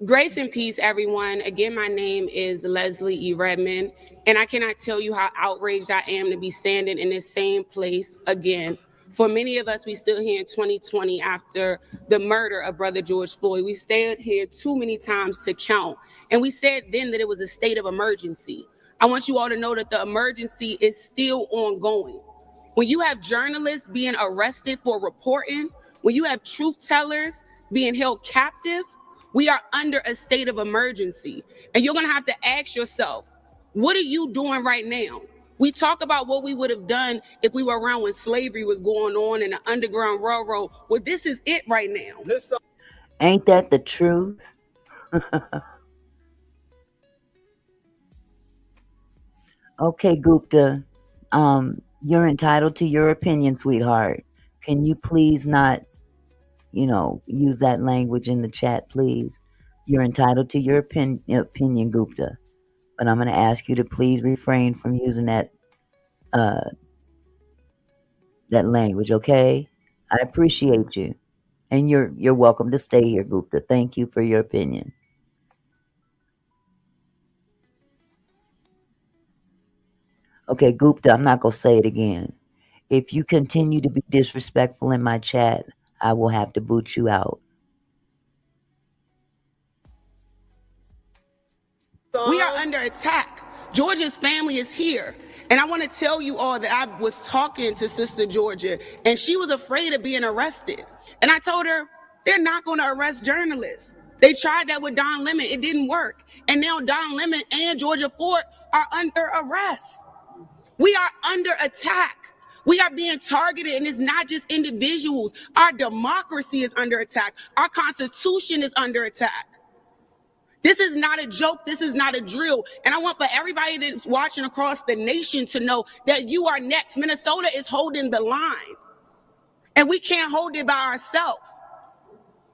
Grace and peace, everyone. Again, my name is Leslie E. Redmond, and I cannot tell you how outraged I am to be standing in this same place again. For many of us, we still here in 2020 after the murder of Brother George Floyd. We stayed here too many times to count, and we said then that it was a state of emergency. I want you all to know that the emergency is still ongoing. When you have journalists being arrested for reporting, when you have truth tellers being held captive, we are under a state of emergency. And you're going to have to ask yourself, what are you doing right now? We talk about what we would have done if we were around when slavery was going on in the Underground Railroad. Well, this is it right now. Ain't that the truth? Okay, Gupta, you're entitled to your opinion, sweetheart. Can you please not, use that language in the chat, please? You're entitled to your opinion, Gupta. But I'm going to ask you to please refrain from using that language, okay? I appreciate you. And you're welcome to stay here, Gupta. Thank you for your opinion. Okay, Gupta, I'm not going to say it again. If you continue to be disrespectful in my chat, I will have to boot you out. We are under attack. Georgia's family is here. And I want to tell you all that I was talking to Sister Georgia, and she was afraid of being arrested. And I told her, they're not going to arrest journalists. They tried that with Don Lemon. It didn't work. And now Don Lemon and Georgia Ford are under arrest. We are under attack. We are being targeted, and it's not just individuals. Our democracy is under attack. Our Constitution is under attack. This is not a joke. This is not a drill. And I want for everybody that's watching across the nation to know that you are next. Minnesota is holding the line, and we can't hold it by ourselves.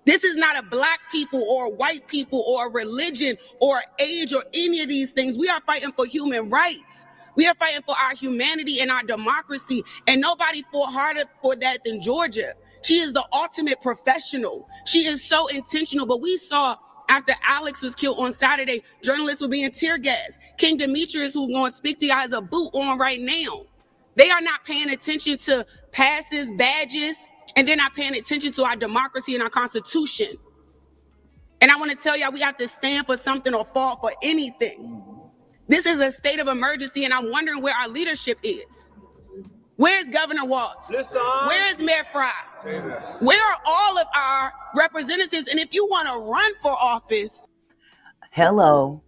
This is not a black people or white people or religion or age or any of these things. We are fighting for human rights. We are fighting for our humanity and our democracy. And nobody fought harder for that than Georgia. She is the ultimate professional. She is so intentional. But we saw after Alex was killed on Saturday, journalists were being tear gassed. King Demetrius, who's going to speak to you, has a boot on right now. They are not paying attention to passes, badges, and they're not paying attention to our democracy and our Constitution. And I want to tell y'all, we have to stand for something or fall for anything. This is a state of emergency, and I'm wondering where our leadership is. Where is Governor Walz? Where is Mayor Fry? Where are all of our representatives? And if you want to run for office. Hello.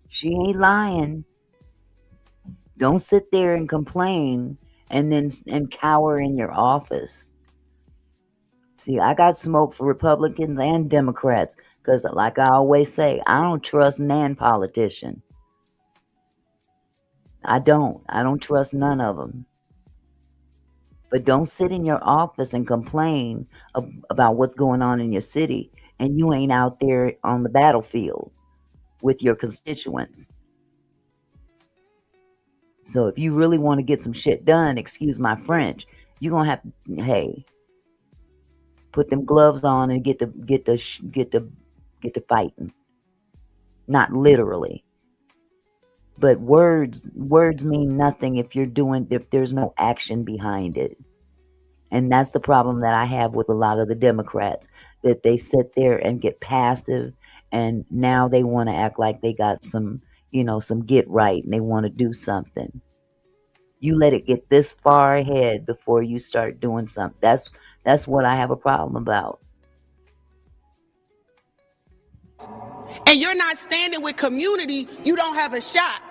She ain't lying. Don't sit there and complain and cower in your office. See, I got smoke for Republicans and Democrats because, like I always say, I don't trust nan politician. I don't trust none of them. But don't sit in your office and complain about what's going on in your city, and you ain't out there on the battlefield with your constituents. So if you really want to get some shit done, excuse my French, you're gonna have to, hey, put them gloves on and get to fighting. Not literally. But words mean nothing if there's no action behind it. And that's the problem that I have with a lot of the Democrats, that they sit there and get passive, and now they want to act like they got some get right, and they want to do something. You let it get this far ahead before you start doing something. That's what I have a problem about. And you're not standing with community, you don't have a shot.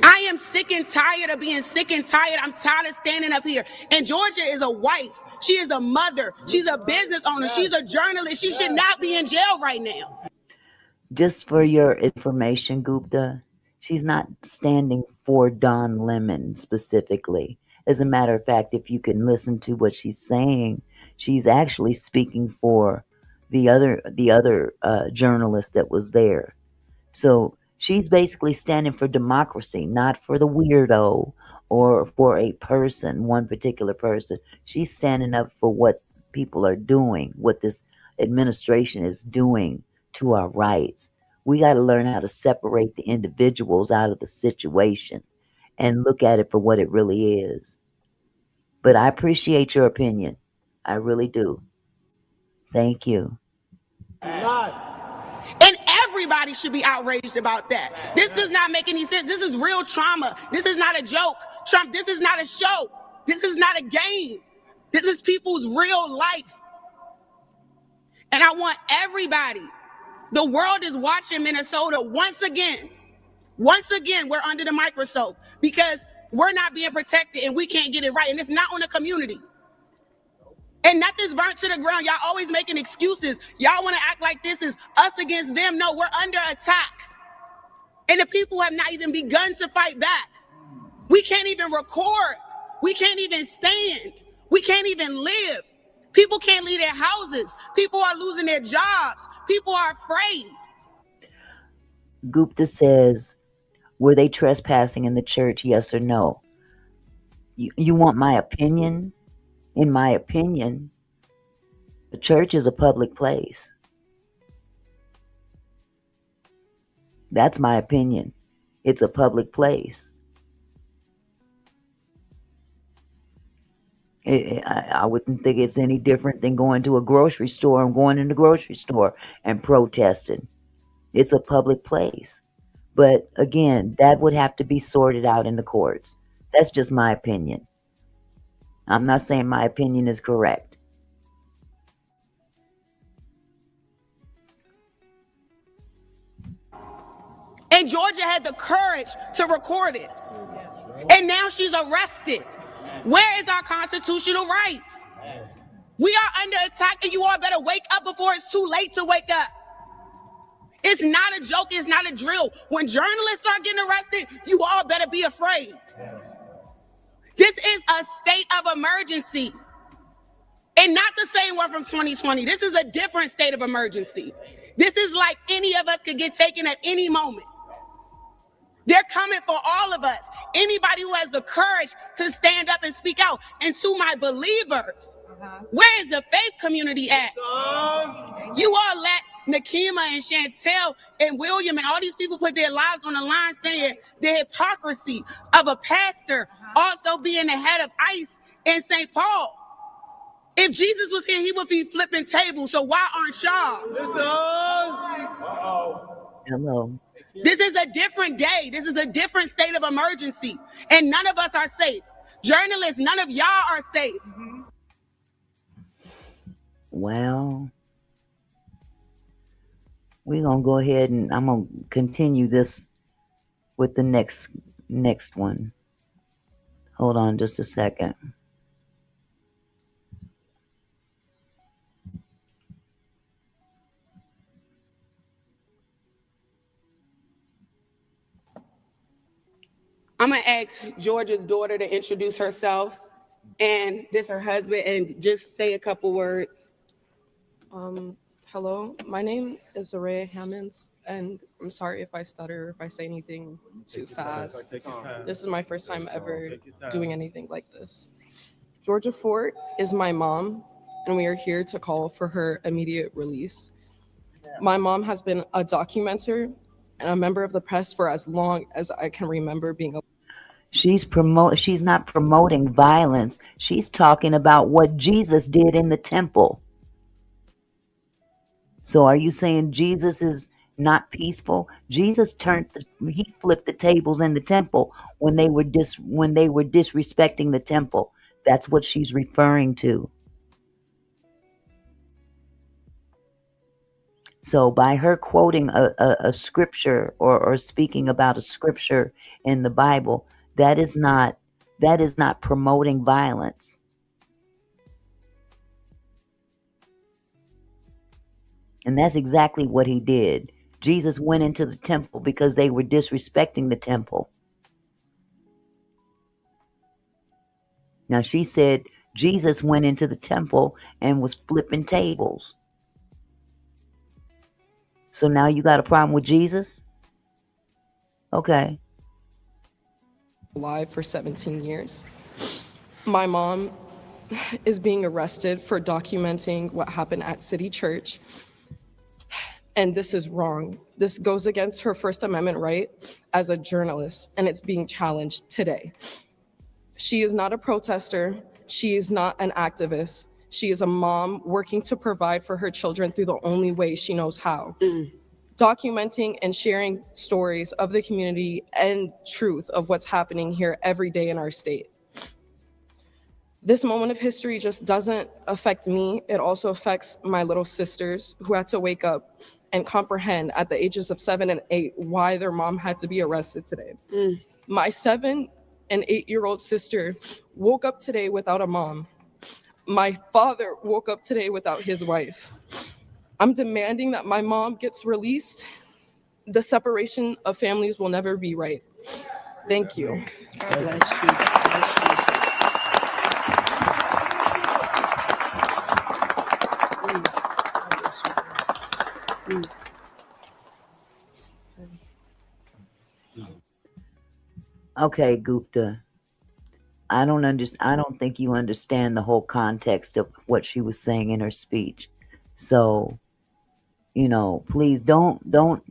I am sick and tired of being sick and tired. I'm tired of standing up here. And Georgia is a wife. She is a mother. She's a business owner. She's a journalist. She should not be in jail right now. Just for your information, Gupta, she's not standing for Don Lemon specifically. As a matter of fact, if you can listen to what she's saying, she's actually speaking for the other journalist that was there. So she's basically standing for democracy, not for the weirdo or for a person, one particular person. She's standing up for what people are doing, what this administration is doing to our rights. We got to learn how to separate the individuals out of the situation and look at it for what it really is. But I appreciate your opinion. I really do. Thank you. And everybody should be outraged about that. This does not make any sense. This is real trauma. This is not a joke. Trump, this is not a show. This is not a game. This is people's real life. And I want everybody, the world is watching Minnesota once again. Once again, we're under the microscope because we're not being protected and we can't get it right. And it's not on the community. And nothing's burnt to the ground. Y'all always making excuses. Y'all want to act like this is us against them. No, we're under attack. And the people have not even begun to fight back. We can't even record. We can't even stand. We can't even live. People can't leave their houses. People are losing their jobs. People are afraid. Gupta says, were they trespassing in the church, yes or no? You want my opinion? In my opinion, the church is a public place. That's my opinion. It's a public place. I wouldn't think it's any different than going to a grocery store and going in the grocery store and protesting. It's a public place. But again, that would have to be sorted out in the courts. That's just my opinion. I'm not saying my opinion is correct. And Georgia had the courage to record it. And now she's arrested. Where is our constitutional rights? We are under attack, and you all better wake up before it's too late to wake up. It's not a joke. It's not a drill. When journalists are getting arrested, you all better be afraid. This is a state of emergency. And not the same one from 2020. This is a different state of emergency. This is like any of us could get taken at any moment. They're coming for all of us. Anybody who has the courage to stand up and speak out. And to my believers, where is the faith community at? You all let Nakima and Chantel and William and all these people put their lives on the line saying the hypocrisy of a pastor also being the head of ICE in St. Paul. If Jesus was here, he would be flipping tables. So why aren't y'all? Hello. This is a different day. This is a different state of emergency. And none of us are safe. Journalists, none of y'all are safe. Well, we're going to go ahead and I'm going to continue this with the next one. Hold on just a second. I'm going to ask Georgia's daughter to introduce herself and this her husband and just say a couple words. Hello, my name is Araya Hammonds, and I'm sorry if I stutter or if I say anything too fast. This is my first time ever doing anything like this. Georgia Fort is my mom, and we are here to call for her immediate release. My mom has been a documenter and a member of the press for as long as I can remember being a She's not promoting violence. She's talking about what Jesus did in the temple. So are you saying Jesus is not peaceful? Jesus he flipped the tables in the temple when they were disrespecting the temple. That's what she's referring to. So by her quoting a scripture or speaking about a scripture in the Bible, that is not promoting violence. And that's exactly what he did. Jesus went into the temple because they were disrespecting the temple. Now she said Jesus went into the temple and was flipping tables. So now you got a problem with Jesus? Okay. alive for 17 years. My mom is being arrested for documenting what happened at City Church. And this is wrong. This goes against her First Amendment right as a journalist, and it's being challenged today. She is not a protester. She is not an activist. She is a mom working to provide for her children through the only way she knows how. Documenting and sharing stories of the community and truth of what's happening here every day in our state. This moment of history just doesn't affect me. It also affects my little sisters who had to wake up and comprehend at the ages of 7 and 8 why their mom had to be arrested today. My 7 and 8-year-old sister woke up today without a mom. My father woke up today without his wife. I'm demanding that my mom gets released. The separation of families will never be right. Thank you. God bless you. God bless you. Okay, Gupta. I don't think you understand the whole context of what she was saying in her speech. So, please don't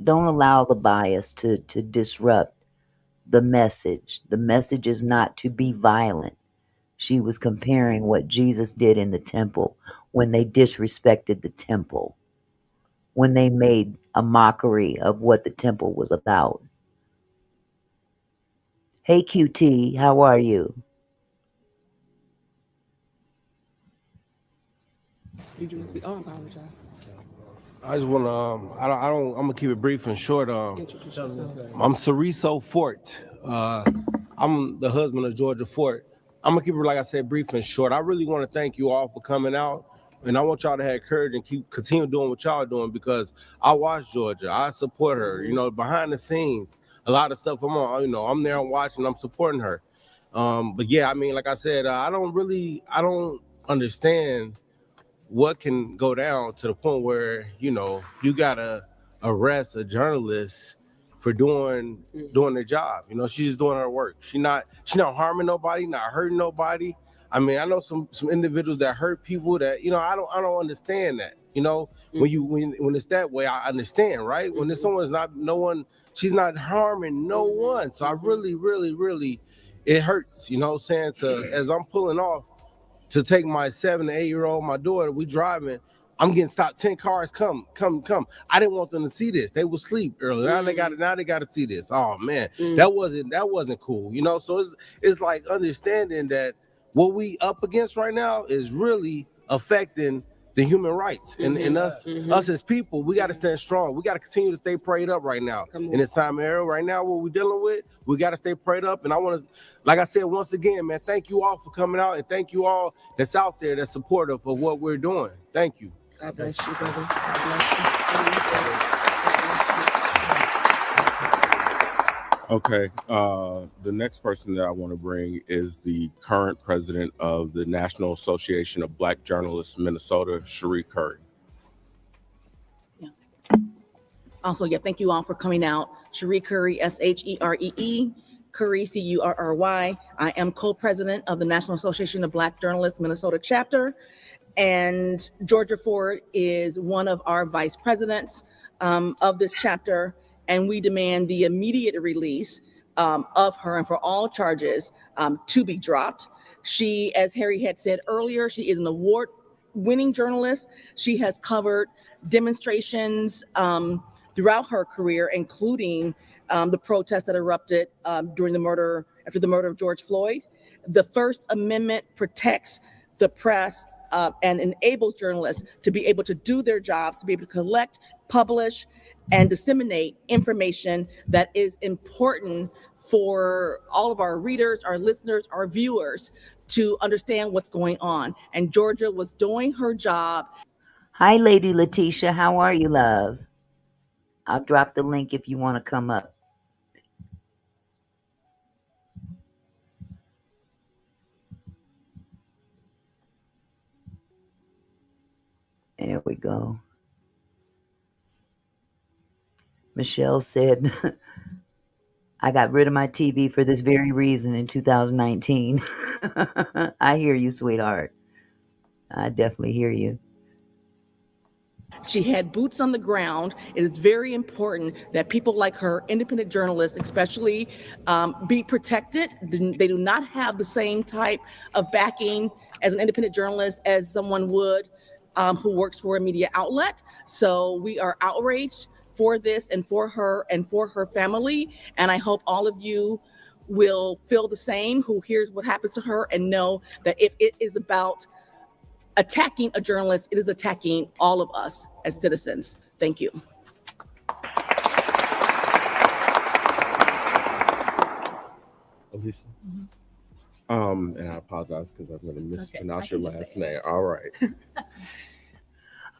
allow the bias to disrupt the message. The message is not to be violent. She was comparing what Jesus did in the temple when they disrespected the temple, when they made a mockery of what the temple was about. Hey, QT, how are you? Oh, I apologize. I just want to. I'm gonna keep it brief and short. Introduce yourself. I'm Ceriso Fort. I'm the husband of Georgia Fort. I'm gonna keep it, like I said, brief and short. I really want to thank you all for coming out, and I want y'all to have courage and continue doing what y'all doing, because I watch Georgia. I support her. You know, behind the scenes, a lot of stuff I'm on. You know, I'm there, I'm watching, I'm supporting her. But yeah, I mean, like I said, I don't understand what can go down to the point where, you know, you gotta arrest a journalist for doing their job. You know, she's just doing her work. She's not harming nobody, not hurting nobody. I mean, I know some individuals that hurt people that, you know, I don't understand that. You know, when it's that way, I understand, right? When there's she's not harming no one. So I really, really, really, it hurts, you know what I'm saying? As I'm pulling off to take my 7 to 8 year old, my daughter, we driving. I'm getting stopped. 10 cars, come. I didn't want them to see this. They would sleep earlier. Now they got to see this. Oh man, that wasn't cool. You know, so it's like understanding that what we up against right now is really affecting the human rights and us as people. We got to stand strong. We got to continue to stay prayed up right now in this time era. Right now, what we're dealing with, we got to stay prayed up. And I want to, like I said once again, man, thank you all for coming out, and thank you all that's out there that's supportive of what we're doing. Thank you. God bless you, brother. God bless you. Okay, the next person that I want to bring is the current president of the National Association of Black Journalists, Minnesota, Trahern Crews. Also, thank you all for coming out. Trahern Crews, Sheree, Curry, Curry. I am co-president of the National Association of Black Journalists, Minnesota chapter, and Georgia Ford is one of our vice presidents of this chapter. And we demand the immediate release of her and for all charges to be dropped. She, as Harry had said earlier, she is an award-winning journalist. She has covered demonstrations throughout her career, including the protests that erupted after the murder of George Floyd. The First Amendment protects the press and enables journalists to be able to do their jobs, to be able to collect, publish, and disseminate information that is important for all of our readers, our listeners, our viewers to understand what's going on. And Georgia was doing her job. Hi, Lady Letitia. How are you, love? I'll drop the link if you want to come up. There we go. Michelle said, I got rid of my TV for this very reason in 2019. I hear you, sweetheart. I definitely hear you. She had boots on the ground. It is very important that people like her, independent journalists especially, be protected. They do not have the same type of backing as an independent journalist as someone would who works for a media outlet. So we are outraged for this and for her family. And I hope all of you will feel the same, who hears what happens to her, and know that if it is about attacking a journalist, it is attacking all of us as citizens. Thank you. Elisa? And I apologize because I'm going to mispronounce your last name. All right.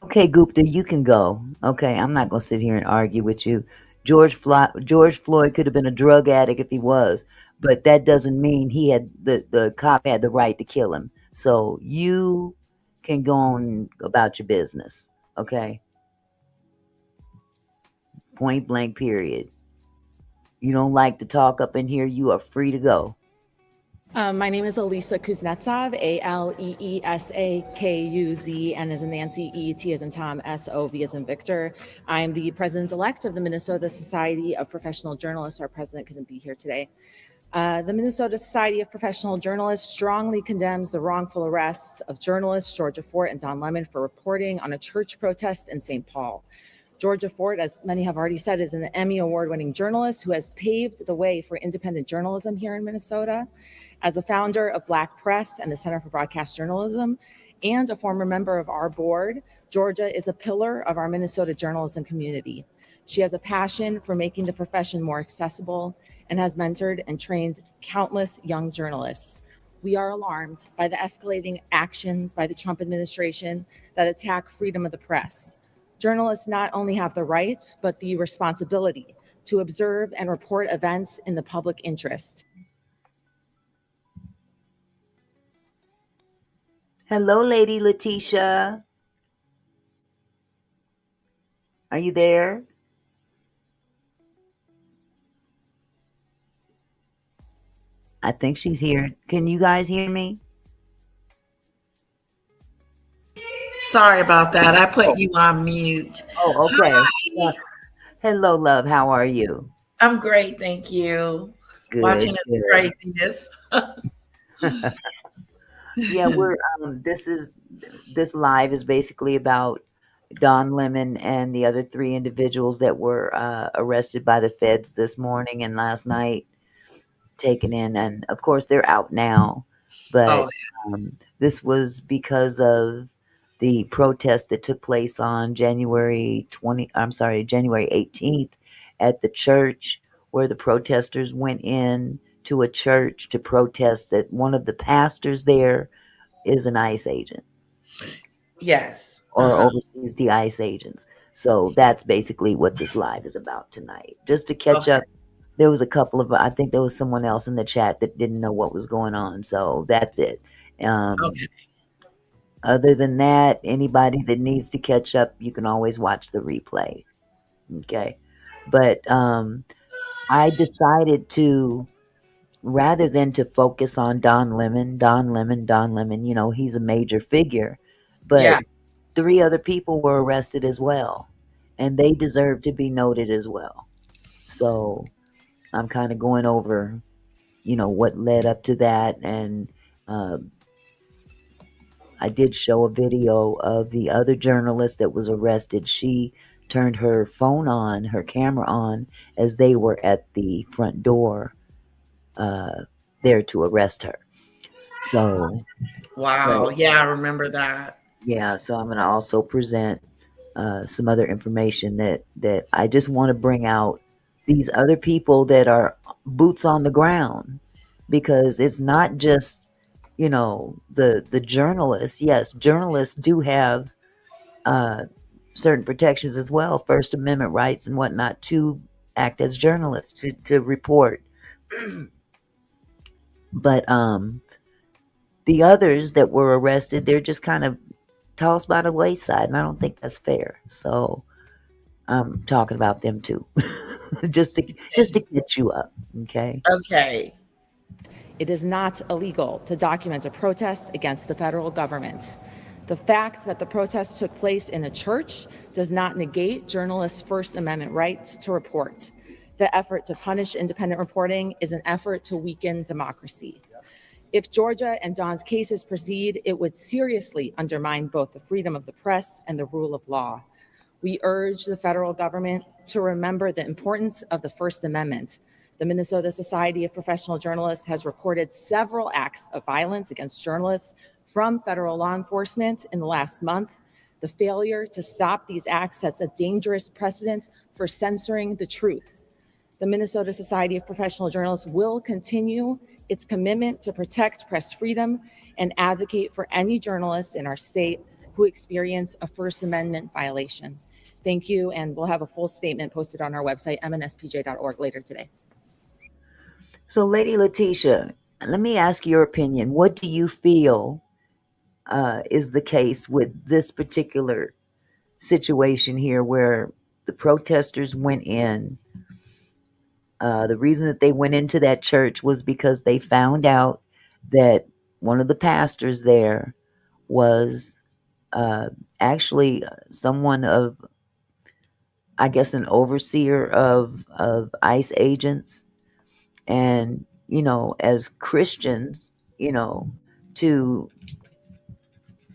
Okay, Gupta, you can go. Okay, I'm not going to sit here and argue with you. George Floyd could have been a drug addict if he was, but that doesn't mean he had the cop had the right to kill him. So you can go on about your business, okay? Point blank, period. You don't like to talk up in here, you are free to go. My name is Elisa Kuznetsov, Aleesakuz, N as in Nancy, E, T as in Tom, S-O, V as in Victor. I am the president-elect of the Minnesota Society of Professional Journalists. Our president couldn't be here today. The Minnesota Society of Professional Journalists strongly condemns the wrongful arrests of journalists Georgia Fort and Don Lemon for reporting on a church protest in St. Paul. Georgia Fort, as many have already said, is an Emmy Award-winning journalist who has paved the way for independent journalism here in Minnesota. As a founder of Black Press and the Center for Broadcast Journalism, and a former member of our board, Georgia is a pillar of our Minnesota journalism community. She has a passion for making the profession more accessible and has mentored and trained countless young journalists. We are alarmed by the escalating actions by the Trump administration that attack freedom of the press. Journalists not only have the right, but the responsibility to observe and report events in the public interest. Hello, Lady Letitia. Are you there? I think she's here. Can you guys hear me? Sorry about that. I put you on mute. Oh, okay. Hi. Hello, love. How are you? I'm great, thank you. Good. Watching this Good. craziness. Yeah, we're this live is basically about Don Lemon and the other 3 individuals that were arrested by the feds this morning and last night, taken in, and of course they're out now. But this was because of the protest that took place on January 18th at the church, where the protesters went in to a church to protest that one of the pastors there is an ICE agent. Yes. Or oversees the ICE agents. So that's basically what this live is about tonight. Just to catch up. There was a couple of, I think there was someone else in the chat that didn't know what was going on. So that's it. Other than that, anybody that needs to catch up, you can always watch the replay. Okay. But I decided to, rather than to focus on Don Lemon, you know, he's a major figure. But 3 other people were arrested as well. And they deserve to be noted as well. So I'm kind of going over, you know, what led up to that. And I did show a video of the other journalist that was arrested. She turned her phone on, her camera on, as they were at the front door there to arrest her. So. Wow. Yeah, I remember that. Yeah, so I'm going to also present some other information that I just want to bring out these other people that are boots on the ground, because it's not just, you know, the journalists. Yes, journalists do have certain protections as well, First Amendment rights and whatnot, to act as journalists, to report. But the others that were arrested, they're just kind of tossed by the wayside, and I don't think that's fair. So I'm talking about them too, just to get you up. Okay. Okay. It is not illegal to document a protest against the federal government. The fact that the protest took place in a church does not negate journalists' First Amendment right to report. The effort to punish independent reporting is an effort to weaken democracy. If Georgia and Don's cases proceed, it would seriously undermine both the freedom of the press and the rule of law. We urge the federal government to remember the importance of the First Amendment. The Minnesota Society of Professional Journalists has recorded several acts of violence against journalists from federal law enforcement in the last month. The failure to stop these acts sets a dangerous precedent for censoring the truth. The Minnesota Society of Professional Journalists will continue its commitment to protect press freedom and advocate for any journalists in our state who experience a First Amendment violation. Thank you, and we'll have a full statement posted on our website, mnspj.org, later today. So, Lady Letitia, let me ask your opinion. What do you feel is the case with this particular situation here, where the protesters went in? The reason that they went into that church was because they found out that one of the pastors there was actually someone of, I guess, an overseer of ICE agents. And, you know, as Christians, you know, to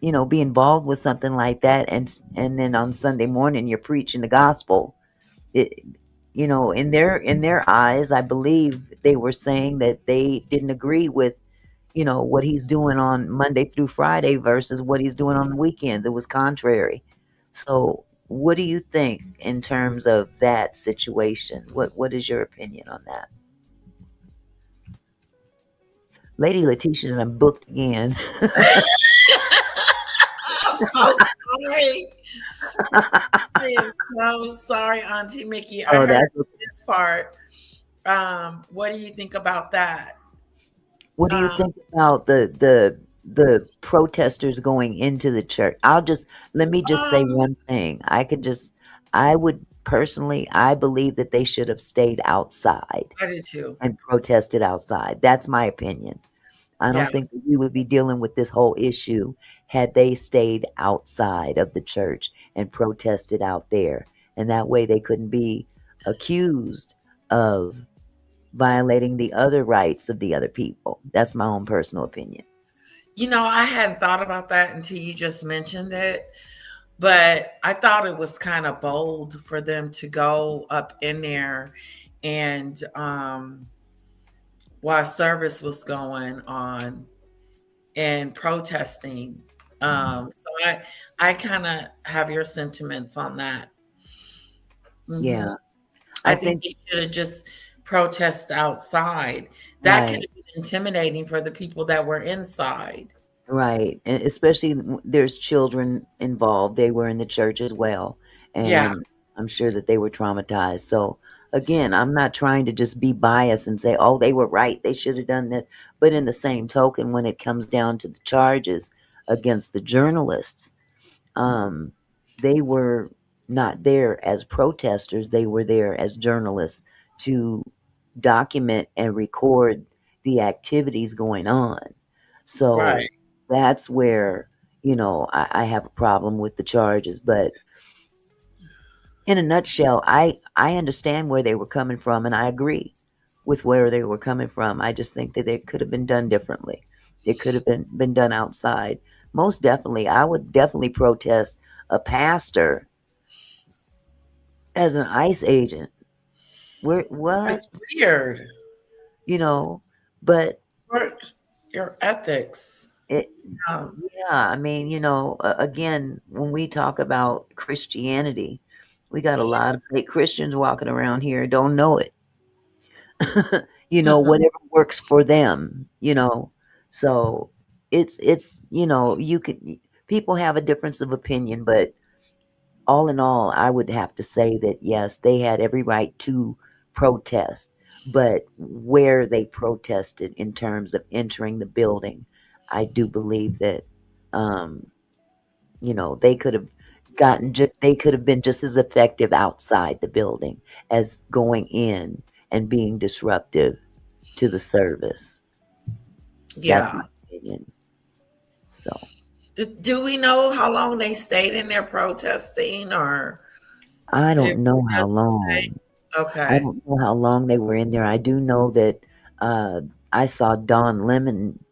be involved with something like that, and then on Sunday morning you're preaching the gospel. It, in their eyes, I believe they were saying that they didn't agree with what he's doing on Monday through Friday versus what he's doing on the weekends. It was contrary. So what do you think in terms of that situation? What is your opinion on that? Lady Letitia and I'm booked again. I'm so sorry. I am so sorry, Auntie Mickey. I Oh, heard that's this part. What do you think about that? What do you think about the protesters going into the church? Let me just say one thing. I would personally, I believe that they should have stayed outside I do too. and protested outside. That's my opinion. I Yeah. don't think that we would be dealing with this whole issue had they stayed outside of the church and protested out there. And that way they couldn't be accused of violating the other rights of the other people. That's my own personal opinion. I hadn't thought about that until you just mentioned it. But I thought it was kind of bold for them to go up in there and while service was going on and protesting. So I kind of have your sentiments on that. Yeah. I think they should have just protest outside. That could Right. have been intimidating for the people that were inside. Right. And especially there's children involved. They were in the church as well. Yeah. And I'm sure that they were traumatized. So again, I'm not trying to just be biased and say, oh, they were right. They should have done that. But in the same token, when it comes down to the charges against the journalists, they were not there as protesters. They were there as journalists to document and record the activities going on. So Right. that's where, I have a problem with the charges. But in a nutshell, I understand where they were coming from, and I agree with where they were coming from. I just think that it could have been done differently. It could have been done outside. Most definitely, I would definitely protest a pastor as an ICE agent. What? That's weird. But Your ethics. yeah, I mean, again, when we talk about Christianity, we got a lot of fake Christians walking around here, don't know it. Whatever works for them, So it's people have a difference of opinion, but all in all, I would have to say that yes, they had every right to protest, but where they protested in terms of entering the building, I do believe that they could have they could have been just as effective outside the building as going in and being disruptive to the service. That's my Yeah. opinion. So Do we know how long they stayed in there protesting, or I it don't know how doesn't say? long. I Okay. don't know how long they were in there. I do know that I saw Don Lemon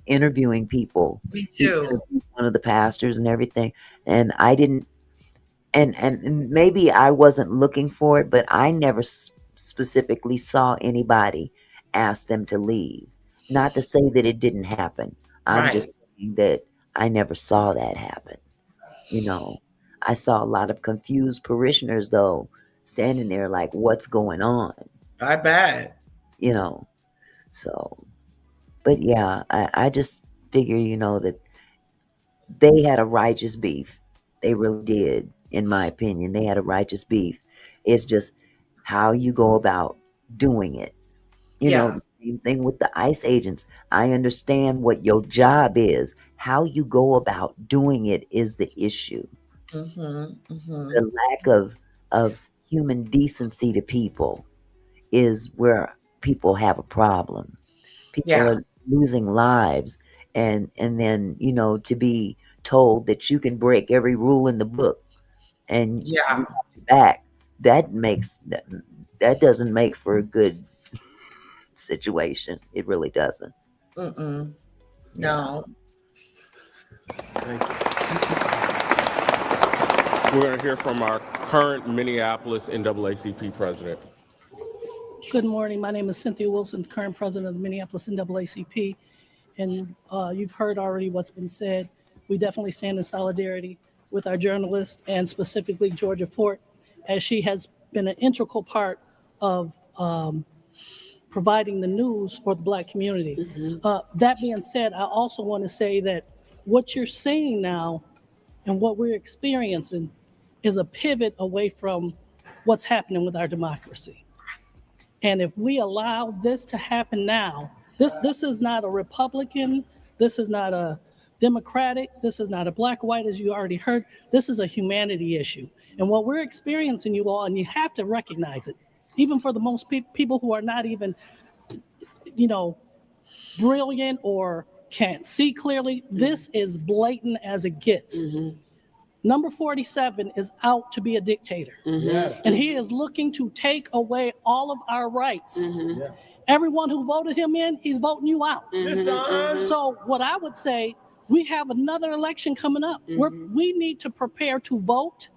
interviewing people. Me He too. interviewed one of the pastors and everything, and I didn't. And maybe I wasn't looking for it, but I never specifically saw anybody ask them to leave. Not to say that it didn't happen. I'm Right. just saying that I never saw that happen. I saw a lot of confused parishioners though, standing there like, what's going on? I bet. So, but yeah, I just figure, that they had a righteous beef. They really did, in my opinion. They had a righteous beef. It's just how you go about doing it. Yeah. The same thing with the ICE agents. I understand what your job is. How you go about doing it is the issue. The lack of human decency to people is where people have a problem. People Yeah. are losing lives, and then to be told that you can break every rule in the book and you Yeah. have your back, that doesn't make for a good situation. It really doesn't. Mm-mm. Yeah. No. Thank you. We're going to hear from our current Minneapolis NAACP president. Good morning. My name is Cynthia Wilson, current president of the Minneapolis NAACP. And you've heard already what's been said. We definitely stand in solidarity with our journalist and specifically Georgia Fort, as she has been an integral part of providing the news for the Black community. That being said, I also want to say that what you're seeing now and what we're experiencing is a pivot away from what's happening with our democracy. And if we allow this to happen now, this is not a Republican, this is not a Democratic, this is not a black or white, as you already heard, this is a humanity issue. And what we're experiencing, you all, and you have to recognize it, even for the most people who are not even, brilliant or can't see clearly, this is blatant as it gets. Number 47 is out to be a dictator. And he is looking to take away all of our rights. Everyone who voted him in, he's voting you out. So what I would say, we have another election coming up. We need to prepare to vote,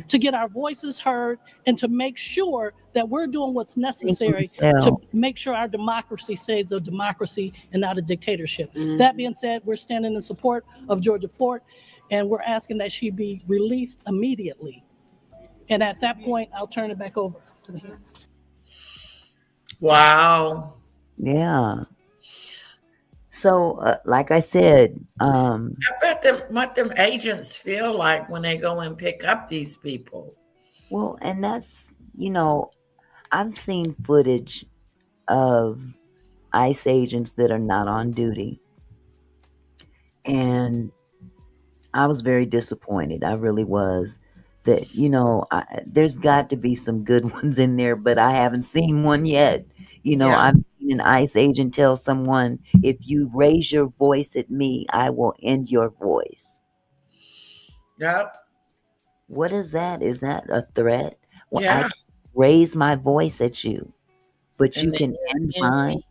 to get our voices heard, and to make sure that we're doing what's necessary to make sure our democracy stays a democracy and not a dictatorship. That being said, we're standing in support of Georgia Fort, and we're asking that she be released immediately. And at that point, I'll turn it back over to the hands. Wow. Yeah. So, like I said, I bet what them agents feel like when they go and pick up these people. Well, and that's, I've seen footage of ICE agents that are not on duty. And I was very disappointed. I really was. That, there's got to be some good ones in there, but I haven't seen one yet. I've seen an ICE agent tell someone, if you raise your voice at me, I will end your voice. Yep. What is that? Is that a threat? Well, Yeah. I can raise my voice at you, but you can end mine?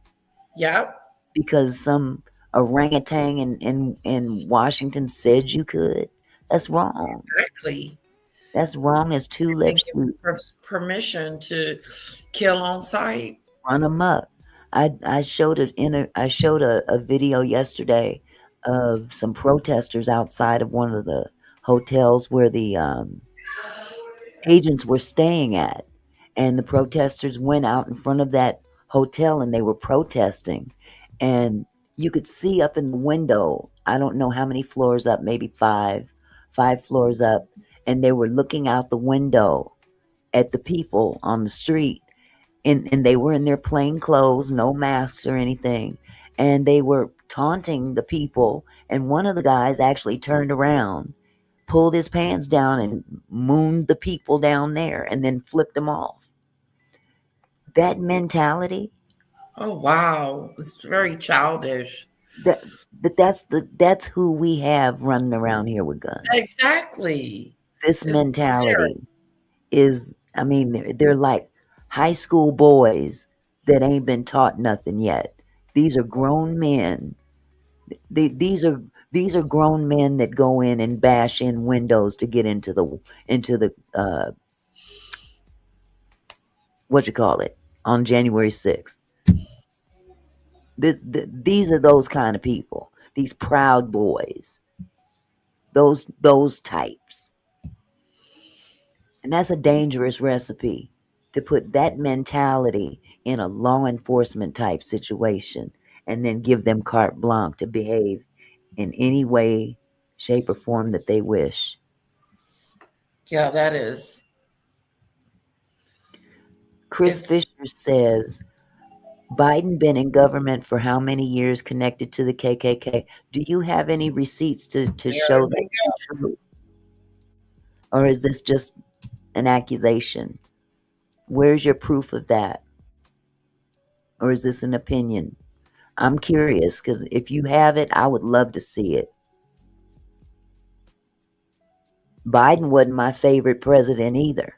Yep. Because some orangutan in Washington said you could? That's wrong. Exactly. That's wrong as two left shoes. Permission to kill on sight. Run them up. I showed a video yesterday of some protesters outside of one of the hotels where the agents were staying at, and the protesters went out in front of that hotel and they were protesting, and you could see up in the window, I don't know how many floors up, maybe five floors up, and they were looking out the window at the people on the street, and they were in their plain clothes, no masks or anything, and they were taunting the people, and one of the guys actually turned around, pulled his pants down and mooned the people down there and then flipped them off. That mentality. Oh, wow. It's very childish. But that's who we have running around here with guns. Exactly. This mentality is, they're like high school boys that ain't been taught nothing yet. These are grown men. These are grown men that go in and bash in windows to get into the on January 6th. These are those kind of people. These proud boys. Those types. And that's a dangerous recipe, to put that mentality in a law enforcement type situation and then give them carte blanche to behave in any way, shape, or form that they wish. Yeah, that is. Chris Fisher says, Biden been in government for how many years connected to the KKK? Do you have any receipts to show that to be true? Or is this just an accusation? Where's your proof of that? Or is this an opinion? I'm curious, because if you have it, I would love to see it. Biden wasn't my favorite president either.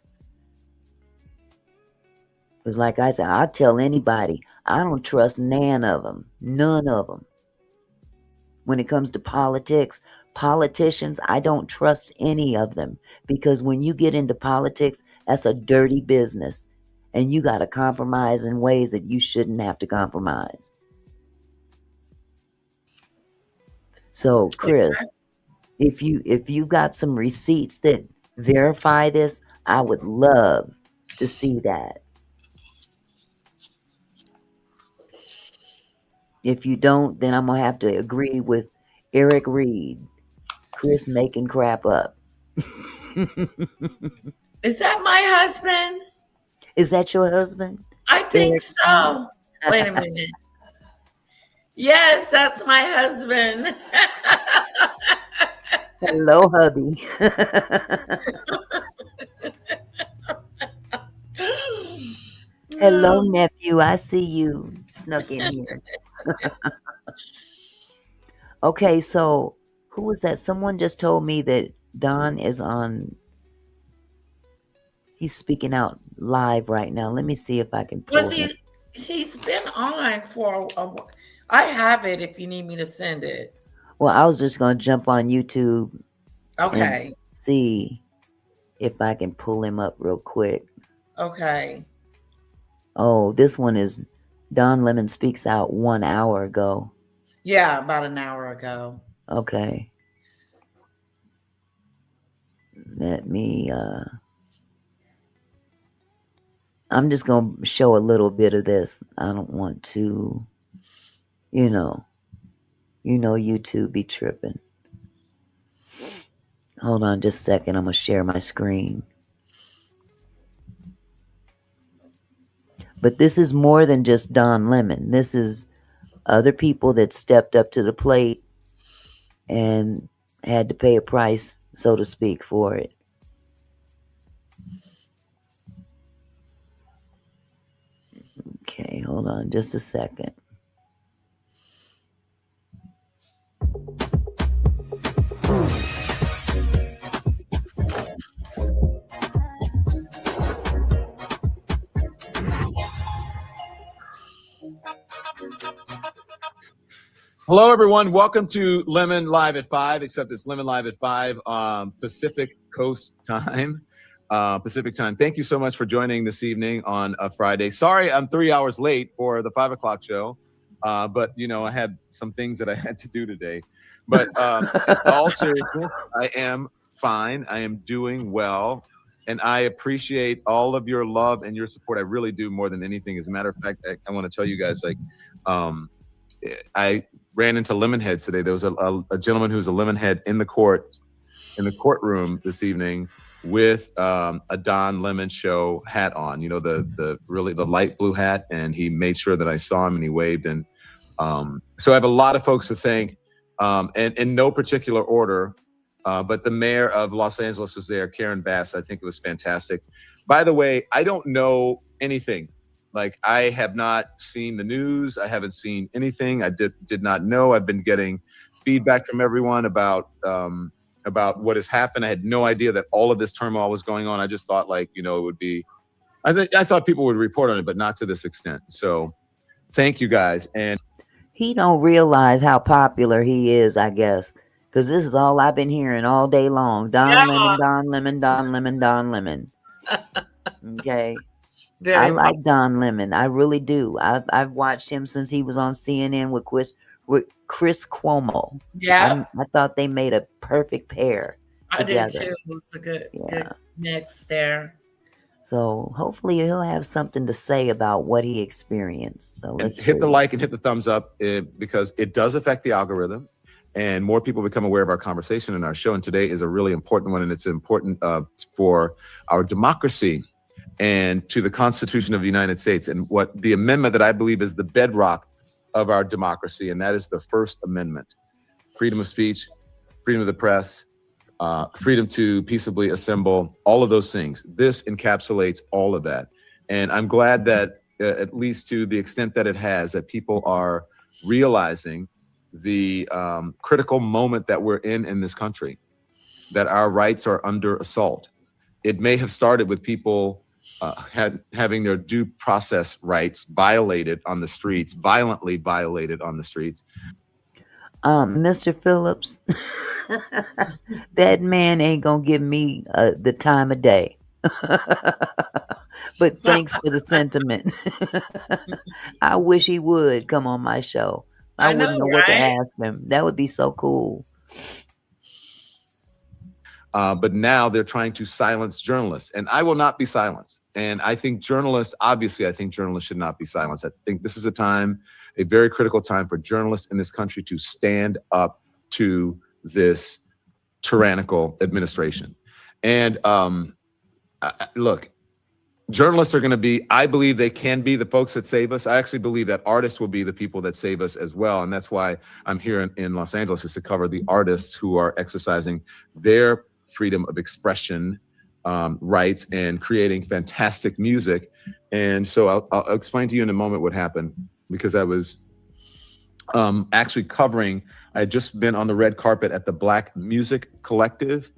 Because like I said, I'll tell anybody, I don't trust none of them. When it comes to politics, Politicians, I don't trust any of them, because when you get into politics, that's a dirty business, and you got to compromise in ways that you shouldn't have to compromise. So, Chris, if you got some receipts that verify this, I would love to see that. If you don't, then I'm gonna have to agree with Eric Reed. Chris making crap up. Is that my husband? Is that your husband? I think Eric so. Wait a minute. Yes, that's my husband. Hello, hubby. Hello, nephew. I see you snuck in here. Okay, so who was that? Someone just told me that Don is on. He's speaking out live right now. Let me see if I can pull him. He's been on for I have it if you need me to send it. Well, I was just going to jump on YouTube. Okay. And see if I can pull him up real quick. Okay. Oh, this one is Don Lemon speaks out 1 hour ago. Yeah, about an hour ago. Okay. Let me I'm just going to show a little bit of this. I don't want to, you know, YouTube be tripping. Hold on just a second. I'm going to share my screen. But this is more than just Don Lemon. This is other people that stepped up to the plate and had to pay a price, so to speak, for it. Okay, hold on just a second. Hello, everyone. Welcome to Lemon Live at 5, except it's Lemon Live at 5 Pacific Coast time, Pacific time. Thank you so much for joining this evening on a Friday. Sorry, I'm 3 hours late for the 5 o'clock show, but, you know, I had some things that I had to do today. But in all seriousness, I am fine. I am doing well, and I appreciate all of your love and your support. I really do, more than anything. As a matter of fact, I want to tell you guys, like, I ran into Lemonheads today. There was a gentleman who's a Lemonhead in the courtroom this evening with a Don Lemon show hat on. You know, the light blue hat, and he made sure that I saw him and he waved. And so I have a lot of folks to thank, and in no particular order. But the mayor of Los Angeles was there, Karen Bass. I think it was fantastic. By the way, I don't know anything. Like, I have not seen the news. I haven't seen anything. I did not know. I've been getting feedback from everyone about what has happened. I had no idea that all of this turmoil was going on. I just thought, like, you know, it would be. I thought people would report on it, but not to this extent. So, thank you guys. And he don't realize how popular he is, I guess, because this is all I've been hearing all day long. Don Lemon, Don Lemon, Don Lemon, Don Lemon. Okay. I like Don Lemon. I really do. I've watched him since he was on CNN with Chris Cuomo. Yeah. I thought they made a perfect pair together. I did too. It was a good mix there. So hopefully he'll have something to say about what he experienced. So let's hit the like and hit the thumbs up, because it does affect the algorithm, and more people become aware of our conversation and our show. And today is a really important one, and it's important for our democracy and to the Constitution of the United States, and what the amendment that I believe is the bedrock of our democracy, and that is the First Amendment. Freedom of speech, freedom of the press, freedom to peaceably assemble, all of those things. This encapsulates all of that. And I'm glad that, at least to the extent that it has, that people are realizing the critical moment that we're in this country, that our rights are under assault. It may have started with people having their due process rights violated on the streets, violently violated on the streets. Mr. Phillips, that man ain't gonna give me the time of day. But thanks for the sentiment. I wish he would come on my show. I I know, wouldn't know what to right? ask him. That would be so cool. But now they're trying to silence journalists, and I will not be silenced. And I think journalists should not be silenced. I think this is a very critical time for journalists in this country to stand up to this tyrannical administration. And look, journalists are going to be, I believe they can be the folks that save us. I actually believe that artists will be the people that save us as well. And that's why I'm here in Los Angeles, is to cover the artists who are exercising their freedom of expression rights and creating fantastic music. And so I'll explain to you in a moment what happened, because I was actually I had just been on the red carpet at the Black Music Collective,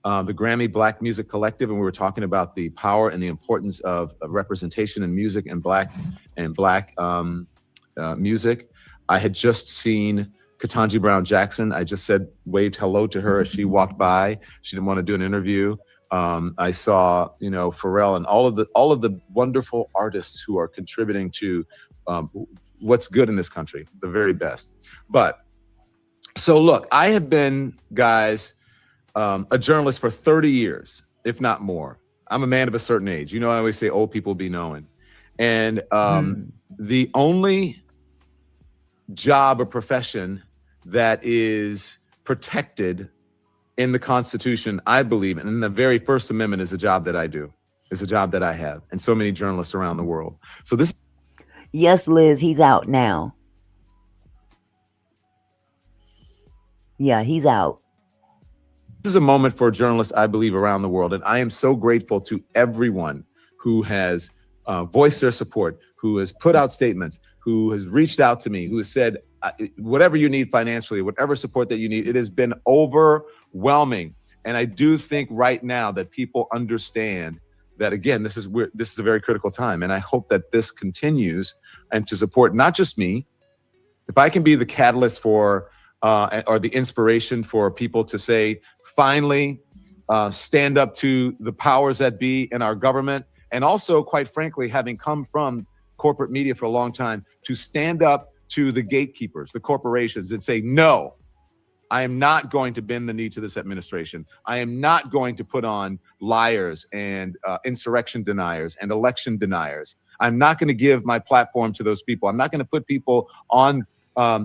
the Grammy Black Music Collective, and we were talking about the power and the importance of representation in music and black music. I had just seen Ketanji Brown Jackson. I just waved hello to her as she walked by. She didn't want to do an interview. I saw, Pharrell and all of the wonderful artists who are contributing to what's good in this country, the very best. But so look, I have been, guys, a journalist for 30 years, if not more. I'm a man of a certain age. I always say old people be knowing. And the only job or profession that is protected in the Constitution, I believe, and in the very First Amendment, is a job that I do, is a job that I have, and so many journalists around the world. So this. Yes, Liz, he's out now. Yeah, he's out. This is a moment for journalists, I believe, around the world. And I am so grateful to everyone who has voiced their support, who has put out statements, who has reached out to me, who has said, whatever you need financially, whatever support that you need. It has been overwhelming. And I do think right now that people understand that, again, this is a very critical time. And I hope that this continues, and to support not just me. If I can be the catalyst for or the inspiration for people to say, finally, stand up to the powers that be in our government. And also, quite frankly, having come from corporate media for a long time, to stand up to the gatekeepers, the corporations, and say, no, I am not going to bend the knee to this administration. I am not going to put on liars and insurrection deniers and election deniers. I'm not going to give my platform to those people. I'm not going to put people on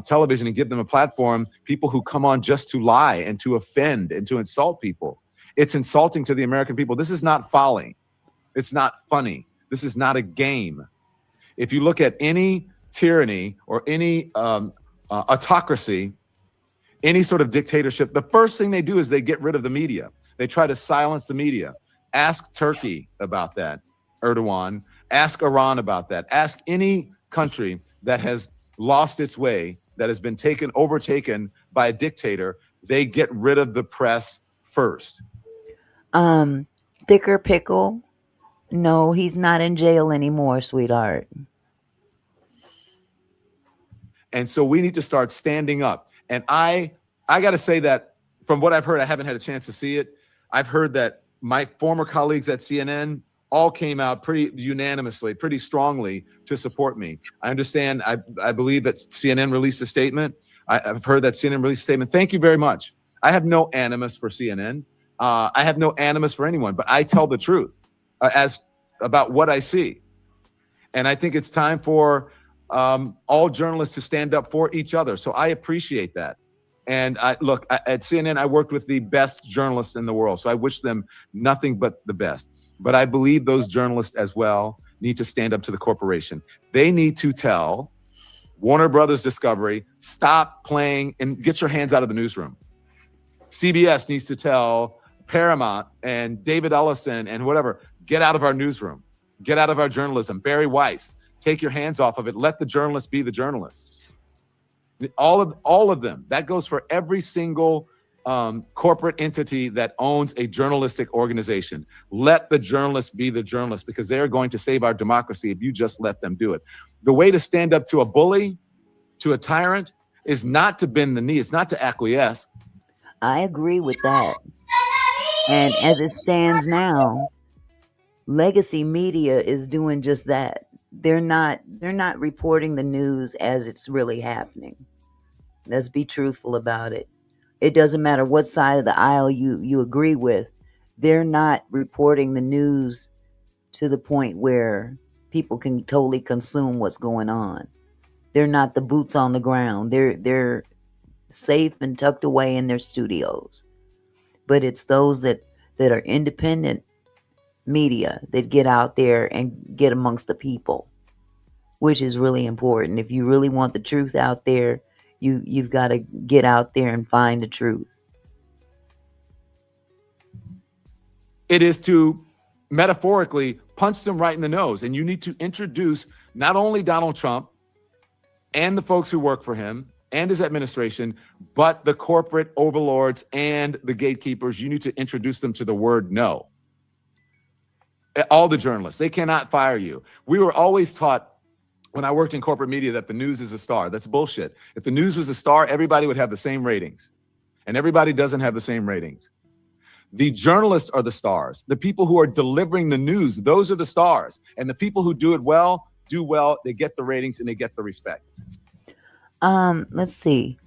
television and give them a platform, people who come on just to lie and to offend and to insult people. It's insulting to the American people. This is not folly. It's not funny. This is not a game. If you look at any tyranny or any autocracy, any sort of dictatorship, the first thing they do is they get rid of the media. They try to silence the media. Ask Turkey about that, Erdogan. Ask Iran about that. Ask any country that has lost its way, that has been overtaken by a dictator. They get rid of the press first. Thicker Pickle. No, he's not in jail anymore, sweetheart. And so we need to start standing up. And I got to say that from what I've heard, I haven't had a chance to see it. I've heard that my former colleagues at CNN all came out pretty unanimously, pretty strongly to support me. I understand. I believe that CNN released a statement. I've heard that CNN released a statement. Thank you very much. I have no animus for CNN. I have no animus for anyone, but I tell the truth as about what I see. And I think it's time for all journalists to stand up for each other. So I appreciate that. And at CNN, I worked with the best journalists in the world. So I wish them nothing but the best. But I believe those journalists as well need to stand up to the corporation. They need to tell Warner Brothers Discovery, stop playing and get your hands out of the newsroom. CBS needs to tell Paramount and David Ellison and whatever, get out of our newsroom, get out of our journalism. Barry Weiss, take your hands off of it. Let the journalists be the journalists. All of them. That goes for every single corporate entity that owns a journalistic organization. Let the journalists be the journalists, because they are going to save our democracy if you just let them do it. The way to stand up to a bully, to a tyrant, is not to bend the knee. It's not to acquiesce. I agree with that. And as it stands now, legacy media is doing just that. They're not reporting the news as it's really happening. Let's be truthful about it. It doesn't matter what side of the aisle you agree with. They're not reporting the news to the point where people can totally consume what's going on. They're not the boots on the ground. They're safe and tucked away in their studios. But it's those that are independent media that get out there and get amongst the people, which is really important. If you really want the truth out there, you've got to get out there and find the truth. It is to metaphorically punch them right in the nose. And you need to introduce not only Donald Trump and the folks who work for him and his administration, but the corporate overlords and the gatekeepers. You need to introduce them to the word no. All the journalists, they cannot fire you. We were always taught when I worked in corporate media that the news is a star. That's bullshit. If the news was a star, everybody would have the same ratings. And everybody doesn't have the same ratings. The journalists are the stars. The people who are delivering the news, those are the stars. And the people who do it well, do well. They get the ratings and they get the respect. Let's see.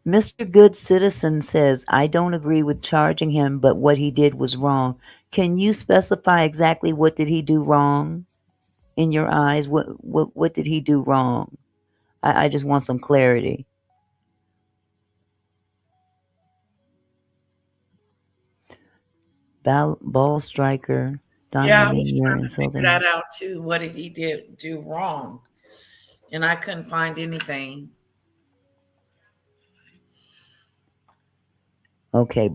Mr. Good Citizen says, I don't agree with charging him, but what he did was wrong. Can you specify exactly what did he do wrong in your eyes? What did he do wrong? I just want some clarity. Ball striker. Don Yeah, I Lemon, was you're trying to figure insulting. that out too. What did he do wrong? And I couldn't find anything. Okay.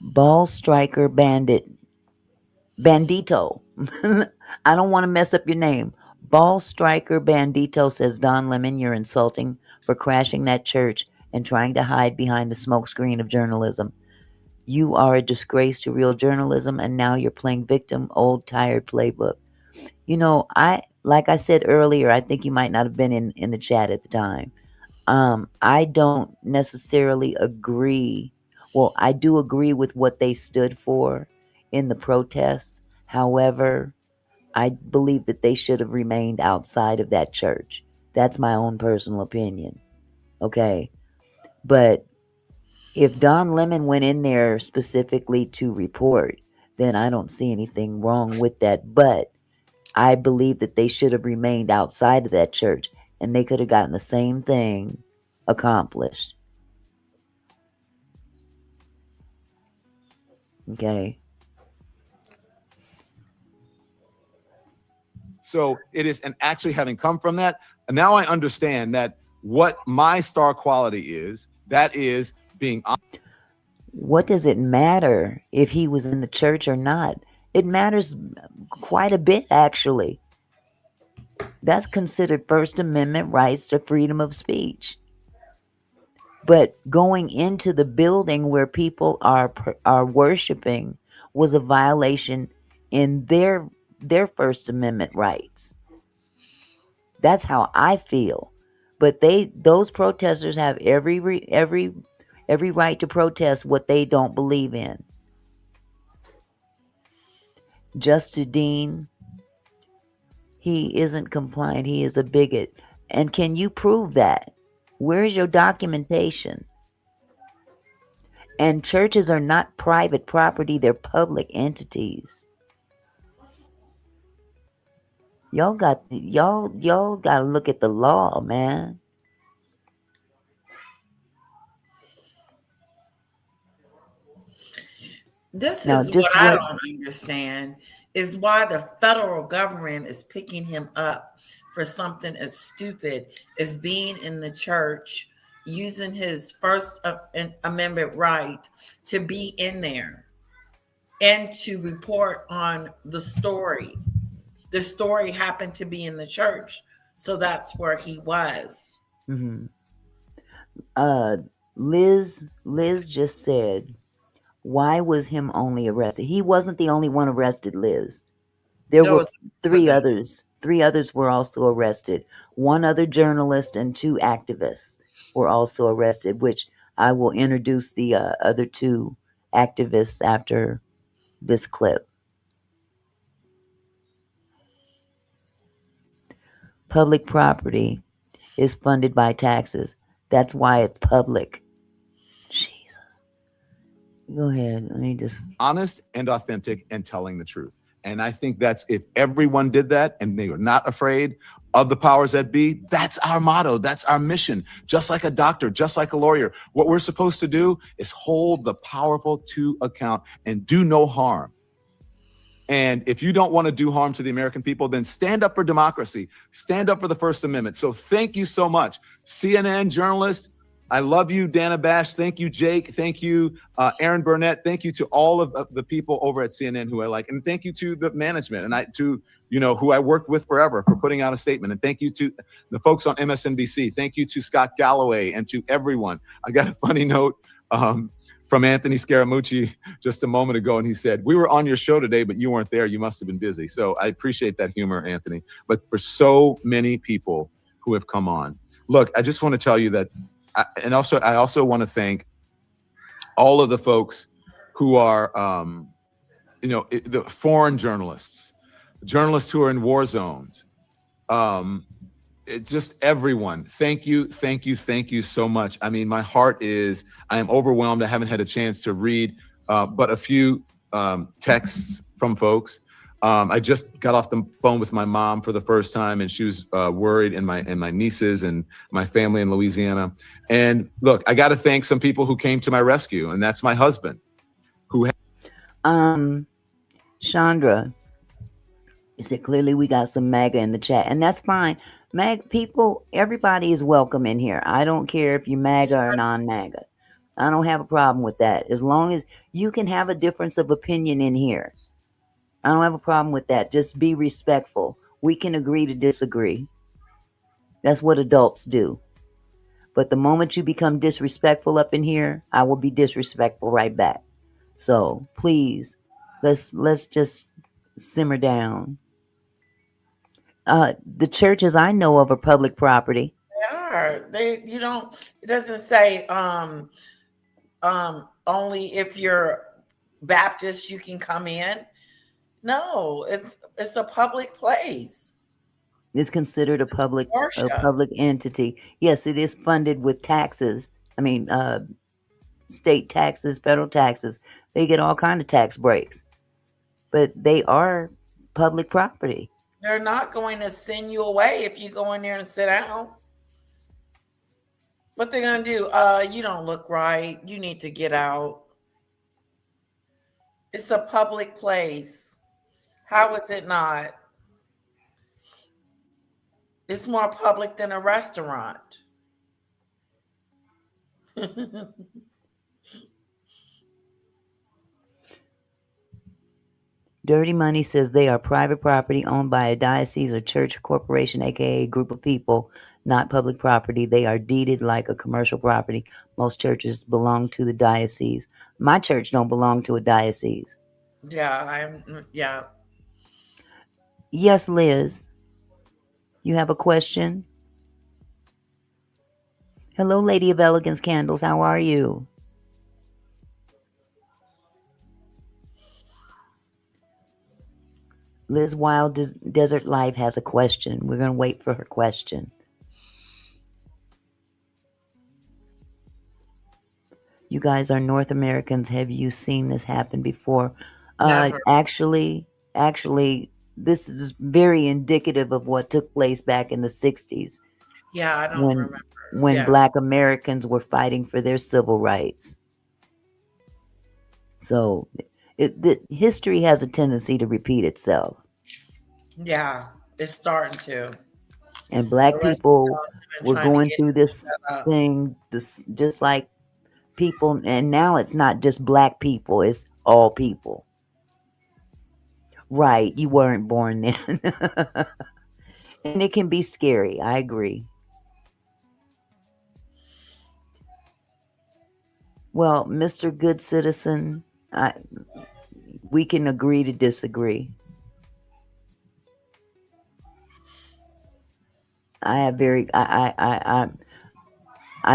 Ball striker bandito. I don't want to mess up your name. Ball striker bandito says, Don Lemon, you're insulting for crashing that church and trying to hide behind the smokescreen of journalism. You are a disgrace to real journalism, and now you're playing victim, old, tired playbook. You know, like I said earlier, I think you might not have been in the chat at the time. I don't necessarily agree. Well, I do agree with what they stood for in the protests. However, I believe that they should have remained outside of that church. That's my own personal opinion. Okay. But if Don Lemon went in there specifically to report, then I don't see anything wrong with that. But I believe that they should have remained outside of that church and they could have gotten the same thing accomplished. Okay. So it is, and actually having come from that, now I understand that what my star quality is, that is being honest. What does it matter if he was in the church or not? It matters quite a bit, actually. That's considered First Amendment rights to freedom of speech. But going into the building where people are worshiping was a violation in their First Amendment rights. That's how I feel. But those protesters have every right to protest what they don't believe in. Justice Dean, he isn't compliant. He is a bigot. And can you prove that? Where is your documentation? And churches are not private property. They're public entities. Y'all got to look at the law, man. This Now, is just what I what don't understand is why the federal government is picking him up for something as stupid as being in the church, using his First Amendment right to be in there and to report on the story. The story happened to be in the church, so that's where he was. Mm-hmm. Liz just said, why was him only arrested? He wasn't the only one arrested, Liz. There There were was three others. Three others were also arrested. One other journalist and two activists were also arrested, which I will introduce the other two activists after this clip. Public property is funded by taxes. That's why it's public. Jesus. Go ahead. Let me just. Honest and authentic and telling the truth. And I think that's, if everyone did that and they were not afraid of the powers that be, that's our motto. That's our mission. Just like a doctor, just like a lawyer, what we're supposed to do is hold the powerful to account and do no harm. And if you don't want to do harm to the American people, then stand up for democracy. Stand up for the First Amendment. So thank you so much, CNN journalists. I love you, Dana Bash. Thank you, Jake. Thank you, Aaron Burnett. Thank you to all of the people over at CNN who I like, and thank you to the management and who I worked with forever for putting out a statement. And thank you to the folks on MSNBC. Thank you to Scott Galloway and to everyone. I got a funny note from Anthony Scaramucci just a moment ago, and he said, "We were on your show today, but you weren't there. You must have been busy." So I appreciate that humor, Anthony. But for so many people who have come on, look, I just want to tell you that. I also want to thank all of the folks who are, the foreign journalists who are in war zones, just everyone. Thank you so much. I mean, my heart I am overwhelmed. I haven't had a chance to read but a few texts from folks. I just got off the phone with my mom for the first time, and she was worried, and my nieces and my family in Louisiana. And look, I got to thank some people who came to my rescue, and that's my husband, who. Chandra, you said clearly we got some MAGA in the chat, and that's fine. MAGA people, everybody is welcome in here. I don't care if you're MAGA or non-MAGA. I don't have a problem with that. As long as you can have a difference of opinion in here. I don't have a problem with that. Just be respectful. We can agree to disagree. That's what adults do. But the moment you become disrespectful up in here, I will be disrespectful right back. So please, let's just simmer down. The churches I know of are public property. They are. It doesn't say only if you're Baptist you can come in. No, it's a public place. It's considered a public entity. Yes, it is funded with taxes. I mean, state taxes, federal taxes. They get all kind of tax breaks, but they are public property. They're not going to send you away if you go in there and sit down. What they're going to do? You don't look right. You need to get out. It's a public place. How is it not? It's more public than a restaurant. Dirty Money says they are private property owned by a diocese or church or corporation, aka a group of people, not public property. They are deeded like a commercial property. Most churches belong to the diocese. My church don't belong to a diocese. Yeah. Yes, Liz. You have a question? Hello, Lady of Elegance Candles. How are you? Liz Wild Desert Life has a question. We're going to wait for her question. You guys are North Americans. Have you seen this happen before? Actually, this is very indicative of what took place back in the 60s. Yeah, I don't remember. When Black Americans were fighting for their civil rights. So history has a tendency to repeat itself. Yeah, it's starting to. And Black people were going through this thing just like people. And now it's not just Black people, it's all people. Right, you weren't born then. And it can be scary, I agree. Well, Mr. Good Citizen, we can agree to disagree. I have very I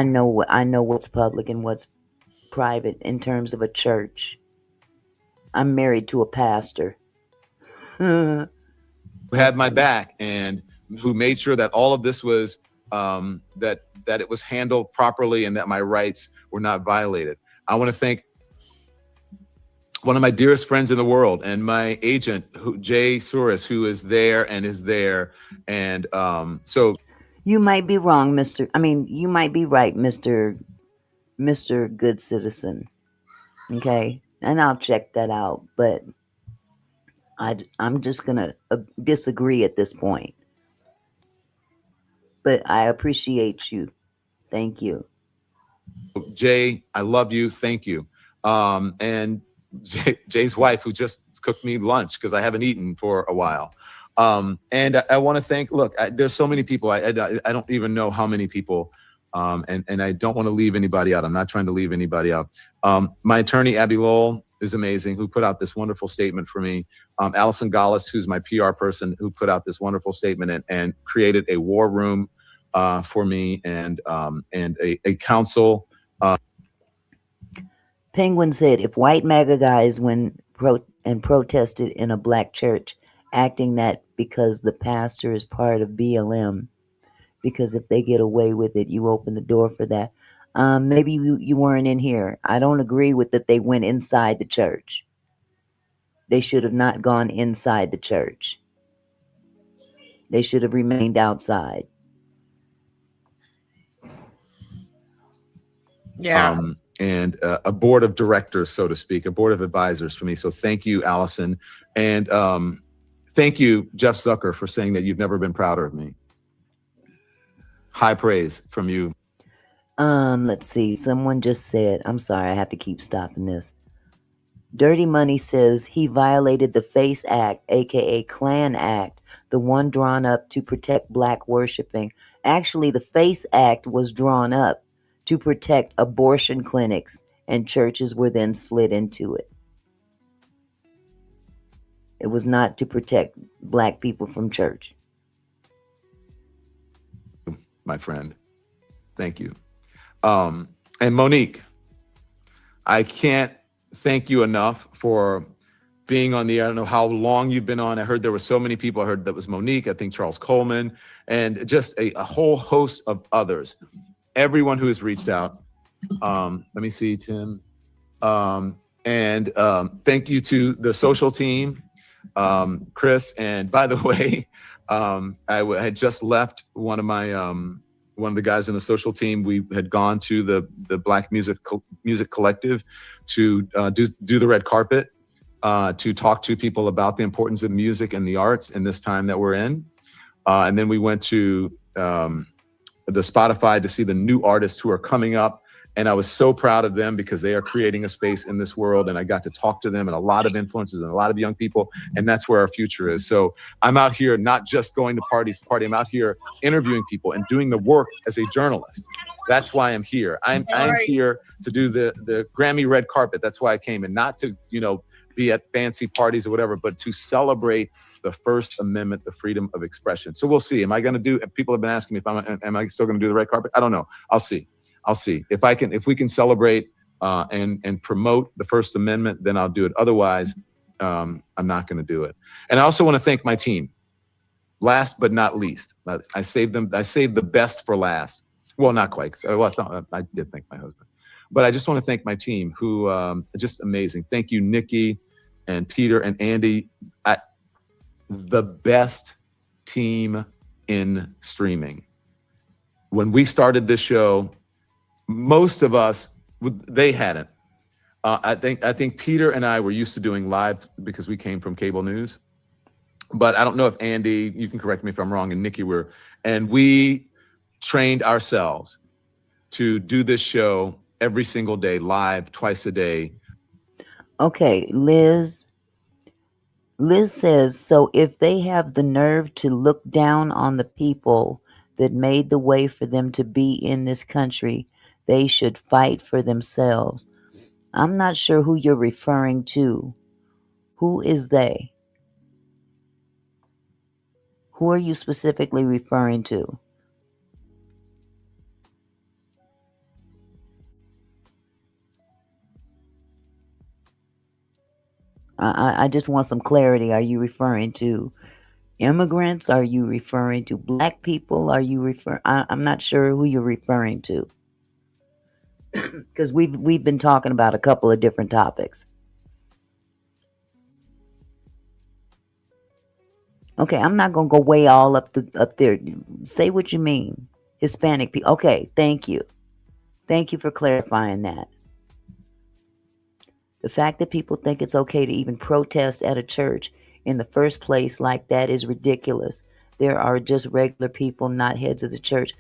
know what's public and what's private in terms of a church. I'm married to a pastor. Who had my back and who made sure that all of this was that it was handled properly and that my rights were not violated. I want to thank one of my dearest friends in the world and my agent, Jay Souris, who is there. And so you might be wrong, you might be right, Mr. Good Citizen. Okay, and I'll check that out, but I'm just gonna disagree at this point. But I appreciate you. Thank you. Jay, I love you. Thank you. And Jay's wife, who just cooked me lunch because I haven't eaten for a while. And I want to thank, look, there's so many people. I don't even know how many people. And I don't want to leave anybody out. I'm not trying to leave anybody out. My attorney, Abby Lowell, is amazing, who put out this wonderful statement for me. Allison Gallus, who's my PR person, who put out this wonderful statement and created a war room for me and a council. Penguin said, if white MAGA guys went and protested in a black church, acting that because the pastor is part of BLM, because if they get away with it, you open the door for that. Maybe you weren't in here. I don't agree with that they went inside the church. They should have not gone inside the church. They should have remained outside. Yeah. And a board of directors, so to speak, a board of advisors for me. So thank you, Allison. And thank you, Jeff Zucker, for saying that you've never been prouder of me. High praise from you. Let's see. Someone just said, I'm sorry, I have to keep stopping this. Dirty Money says he violated the FACE Act, aka Klan Act, the one drawn up to protect black worshiping. Actually, the FACE Act was drawn up to protect abortion clinics, and churches were then slid into it. It was not to protect black people from church. My friend, thank you. And Monique, I can't thank you enough for being on the air. I don't know how long you've been on. I heard there were so many people. I heard that was Monique, I think Charles Coleman, and just a whole host of others. Everyone who has reached out. Let me see, Tim. And thank you to the social team, Chris. And by the way, I had just left one of the guys in the social team. We had gone to the Black Music Collective to do the red carpet, to talk to people about the importance of music and the arts in this time that we're in. And then we went to the Spotify to see the new artists who are coming up. And I was so proud of them because they are creating a space in this world. And I got to talk to them and a lot of influencers and a lot of young people. And that's where our future is. So I'm out here not just going to parties to party. I'm out here interviewing people and doing the work as a journalist. That's why I'm here. I'm here to do the Grammy red carpet. That's why I came, and not to, be at fancy parties or whatever, but to celebrate the First Amendment, the freedom of expression. So we'll see. Am I going to do? People have been asking me am I still going to do the red carpet? I don't know. I'll see. If we can celebrate and promote the First Amendment, then I'll do it. Otherwise, I'm not going to do it. And I also want to thank my team. Last but not least, I saved the best for last. Well, not quite. I did thank my husband, but I just want to thank my team, who are just amazing. Thank you, Nikki and Peter and Andy. The best team in streaming. When we started this show, most of us, they hadn't. I think Peter and I were used to doing live because we came from cable news. But I don't know if Andy, you can correct me if I'm wrong, and Nikki were, and we trained ourselves to do this show every single day, live, twice a day. Okay, Liz says, so if they have the nerve to look down on the people that made the way for them to be in this country, they should fight for themselves. I'm not sure who you're referring to. Who is they? Who are you specifically referring to? I just want some clarity. Are you referring to immigrants? Are you referring to black people? Are you I'm not sure who you're referring to, because we've been talking about a couple of different topics. Okay, I'm not gonna go way all up there. Say what you mean. Hispanic people. Okay, thank you. Thank you for clarifying that. The fact that people think it's okay to even protest at a church in the first place like that is ridiculous. There are just regular people, not heads of the church.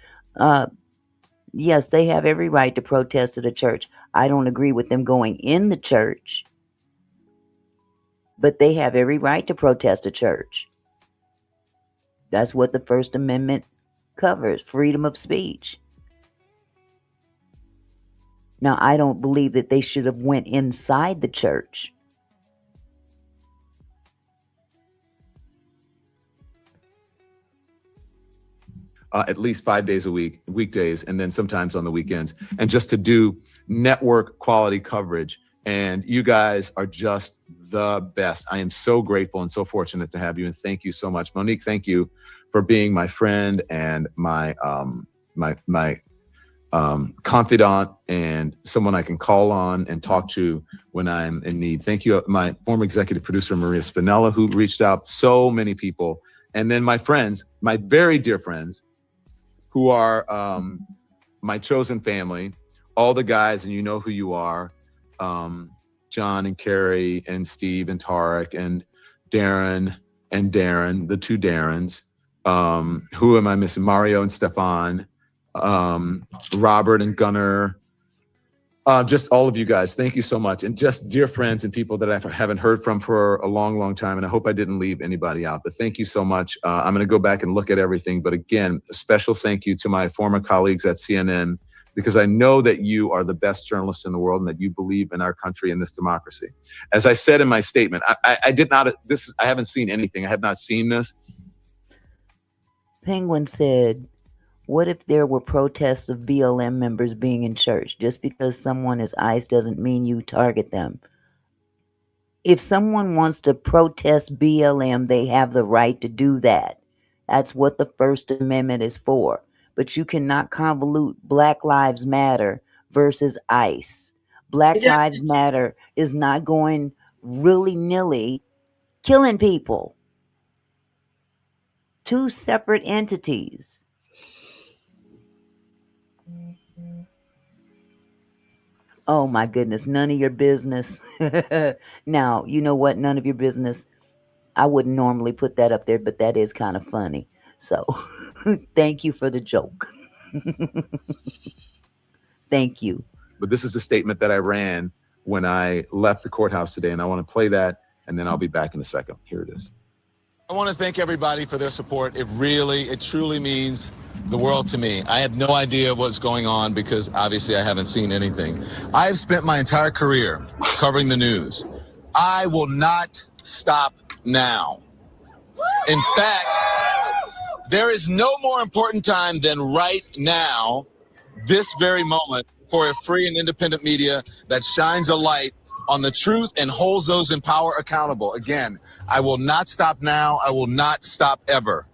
Yes, they have every right to protest at a church. I don't agree with them going in the church, but they have every right to protest a church. That's what the First Amendment covers, freedom of speech. Now, I don't believe that they should have went inside the church. At least 5 days a week, weekdays, and then sometimes on the weekends, and just to do network quality coverage. And you guys are just the best. I am so grateful and so fortunate to have you, and thank you so much. Monique, thank you for being my friend and my confidant and someone I can call on and talk to when I'm in need. Thank you, my former executive producer, Maria Spinella, who reached out, so many people. And then my friends, my very dear friends, who are my chosen family, all the guys, and you know who you are, John and Carrie and Steve and Tarek and Darren, the two Darrens. Who am I missing? Mario and Stefan. Robert and Gunnar, just all of you guys, thank you so much. And just dear friends and people that I haven't heard from for a long, long time. And I hope I didn't leave anybody out, but thank you so much. I'm going to go back and look at everything. But again, a special thank you to my former colleagues at CNN, because I know that you are the best journalists in the world and that you believe in our country and this democracy. As I said in my statement, I haven't seen anything. I have not seen this. Penguin said, what if there were protests of BLM members being in church? Just because someone is ICE doesn't mean you target them. If someone wants to protest BLM, they have the right to do that. That's what the First Amendment is for. But you cannot convolute Black Lives Matter versus ICE. Black Lives Matter is not going willy-nilly killing people. Two separate entities. Oh my goodness, none of your business. Now, you know what? None of your business. I wouldn't normally put that up there, but that is kind of funny. So thank you for the joke. Thank you. But this is a statement that I ran when I left the courthouse today, and I want to play that, and then I'll be back in a second. Here it is. I want to thank everybody for their support. It truly means the world to me. I have no idea what's going on because obviously I haven't seen anything. I've spent my entire career covering the news. I will not stop now. In fact, there is no more important time than right now, this very moment, for a free and independent media that shines a light on the truth and holds those in power accountable. Again, I will not stop now. I will not stop ever.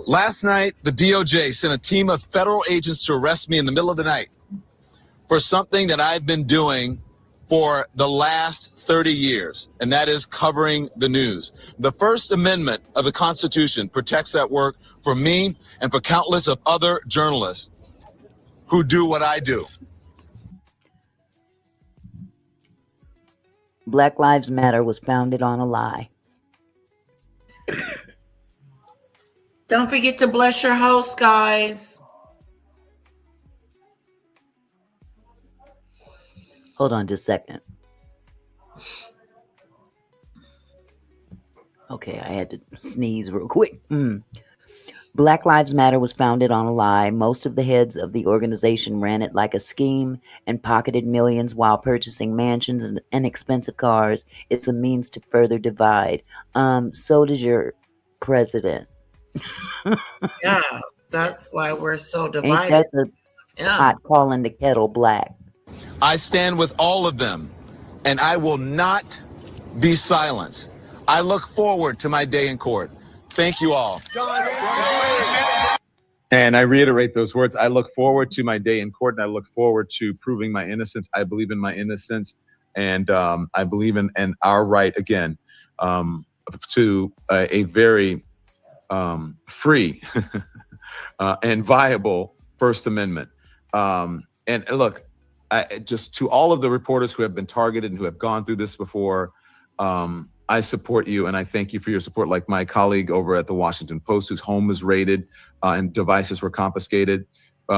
Last night, the DOJ sent a team of federal agents to arrest me in the middle of the night for something that I've been doing for the last 30 years, and that is covering the news. The First Amendment of the Constitution protects that work for me and for countless of other journalists who do what I do. Black Lives Matter was founded on a lie. Don't forget to bless your host, guys. Hold on just a second. Okay, I had to sneeze real quick. Black Lives Matter was founded on a lie. Most of the heads of the organization ran it like a scheme and pocketed millions while purchasing mansions and expensive cars. It's a means to further divide. So does your president. Yeah, that's why we're so divided. Ain't that the pot calling the kettle black? I stand with all of them and I will not be silenced. I look forward to my day in court. Thank you all. And I reiterate those words. I look forward to my day in court, and I look forward to proving my innocence. I believe in my innocence, and I believe in our right, again, to a very free and viable First Amendment. And look, just to all of the reporters who have been targeted and who have gone through this before, I support you, and I thank you for your support. Like my colleague over at the Washington Post, whose home was raided and devices were confiscated.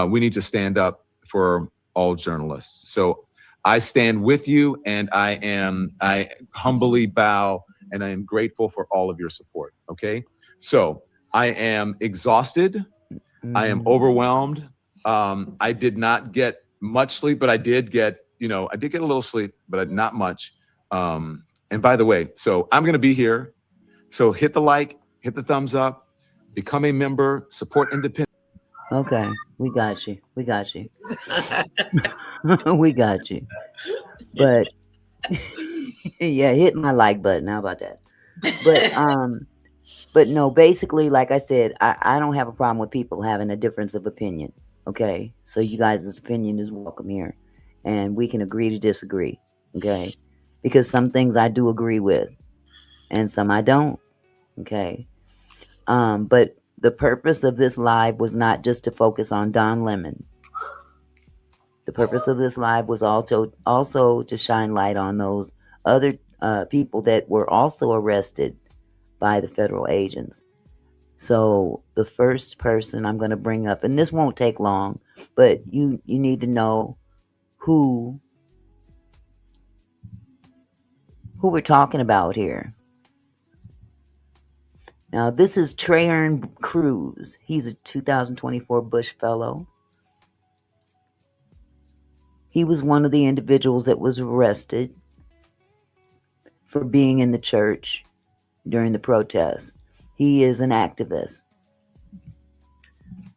We need to stand up for all journalists. So I stand with you, and I humbly bow, and I am grateful for all of your support. Okay, so I am exhausted. I am overwhelmed. I did not get much sleep, but I did get a little sleep, but not much. And by the way, so I'm going to be here. So hit the like, hit the thumbs up, become a member, support independent. Okay, we got you. We got you. We got you. But yeah, hit my like button. How about that? But no, basically, like I said, I don't have a problem with people having a difference of opinion. Okay, so you guys' opinion is welcome here, and we can agree to disagree. Okay, because some things I do agree with, and some I don't. Okay, but the purpose of this live was not just to focus on Don Lemon. The purpose of this live was also to shine light on those other people that were also arrested by the federal agents. So the first person I'm going to bring up, and this won't take long, but you need to know who we're talking about here. Now, this is Trahern Crews. He's a 2024 Bush Fellow. He was one of the individuals that was arrested for being in the church during the protests. He is an activist.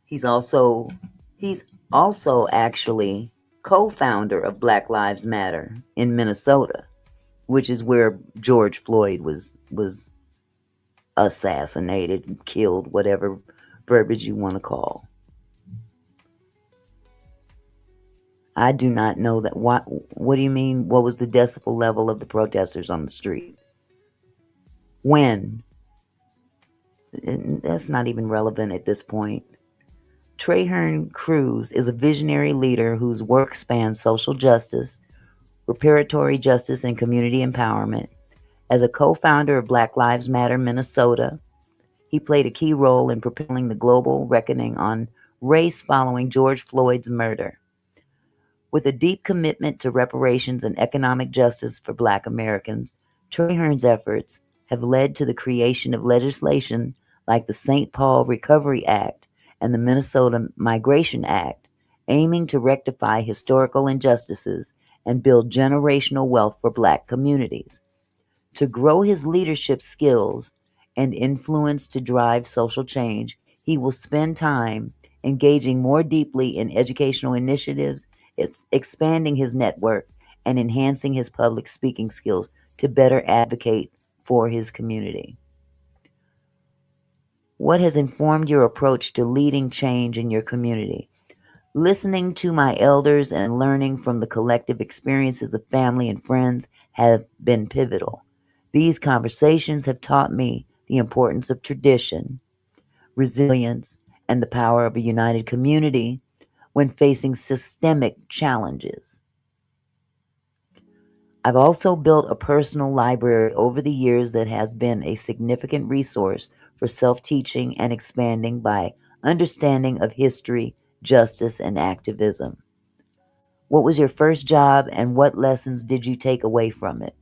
He's also actually co-founder of Black Lives Matter in Minnesota, which is where George Floyd was assassinated, killed, whatever verbiage you want to call. I do not know that. What do you mean? What was the decibel level of the protesters on the street? When? That's not even relevant at this point. Trahern Crews is a visionary leader whose work spans social justice, reparatory justice, and community empowerment. As a co-founder of Black Lives Matter Minnesota, he played a key role in propelling the global reckoning on race following George Floyd's murder. With a deep commitment to reparations and economic justice for Black Americans, Trahern's efforts have led to the creation of legislation like the St. Paul Recovery Act and the Minnesota Migration Act, aiming to rectify historical injustices and build generational wealth for Black communities. To grow his leadership skills and influence to drive social change, he will spend time engaging more deeply in educational initiatives, expanding his network, and enhancing his public speaking skills to better advocate for his community. What has informed your approach to leading change in your community? Listening to my elders and learning from the collective experiences of family and friends have been pivotal. These conversations have taught me the importance of tradition, resilience, and the power of a united community when facing systemic challenges. I've also built a personal library over the years that has been a significant resource for self-teaching and expanding by understanding of history, justice, and activism. What was your first job and what lessons did you take away from it?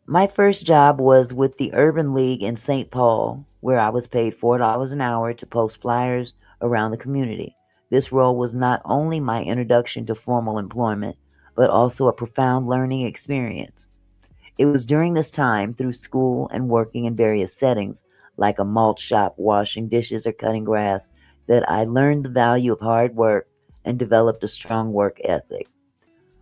My first job was with the Urban League in St. Paul, where I was paid $4 an hour to post flyers around the community. This role was not only my introduction to formal employment, but also a profound learning experience. It was during this time, through school and working in various settings, like a malt shop, washing dishes, or cutting grass, that I learned the value of hard work and developed a strong work ethic.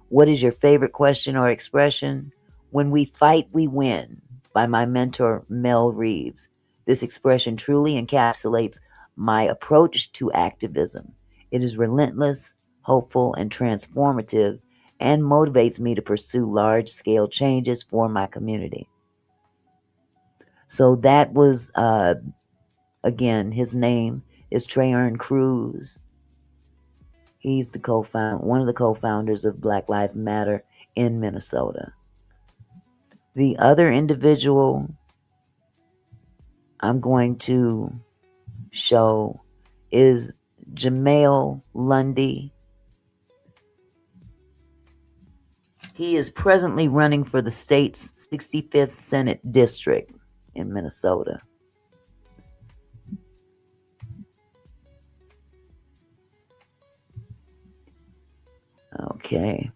What is your favorite question or expression? When we fight, we win, by my mentor, Mel Reeves. This expression truly encapsulates my approach to activism. It is relentless, hopeful, and transformative, and motivates me to pursue large-scale changes for my community. So that was, again, his name is Trahern Crews. He's the one of the co-founders of Black Lives Matter in Minnesota. The other individual I'm going to show is Jamael Lundy. He is presently running for the state's 65th Senate District in Minnesota. Okay.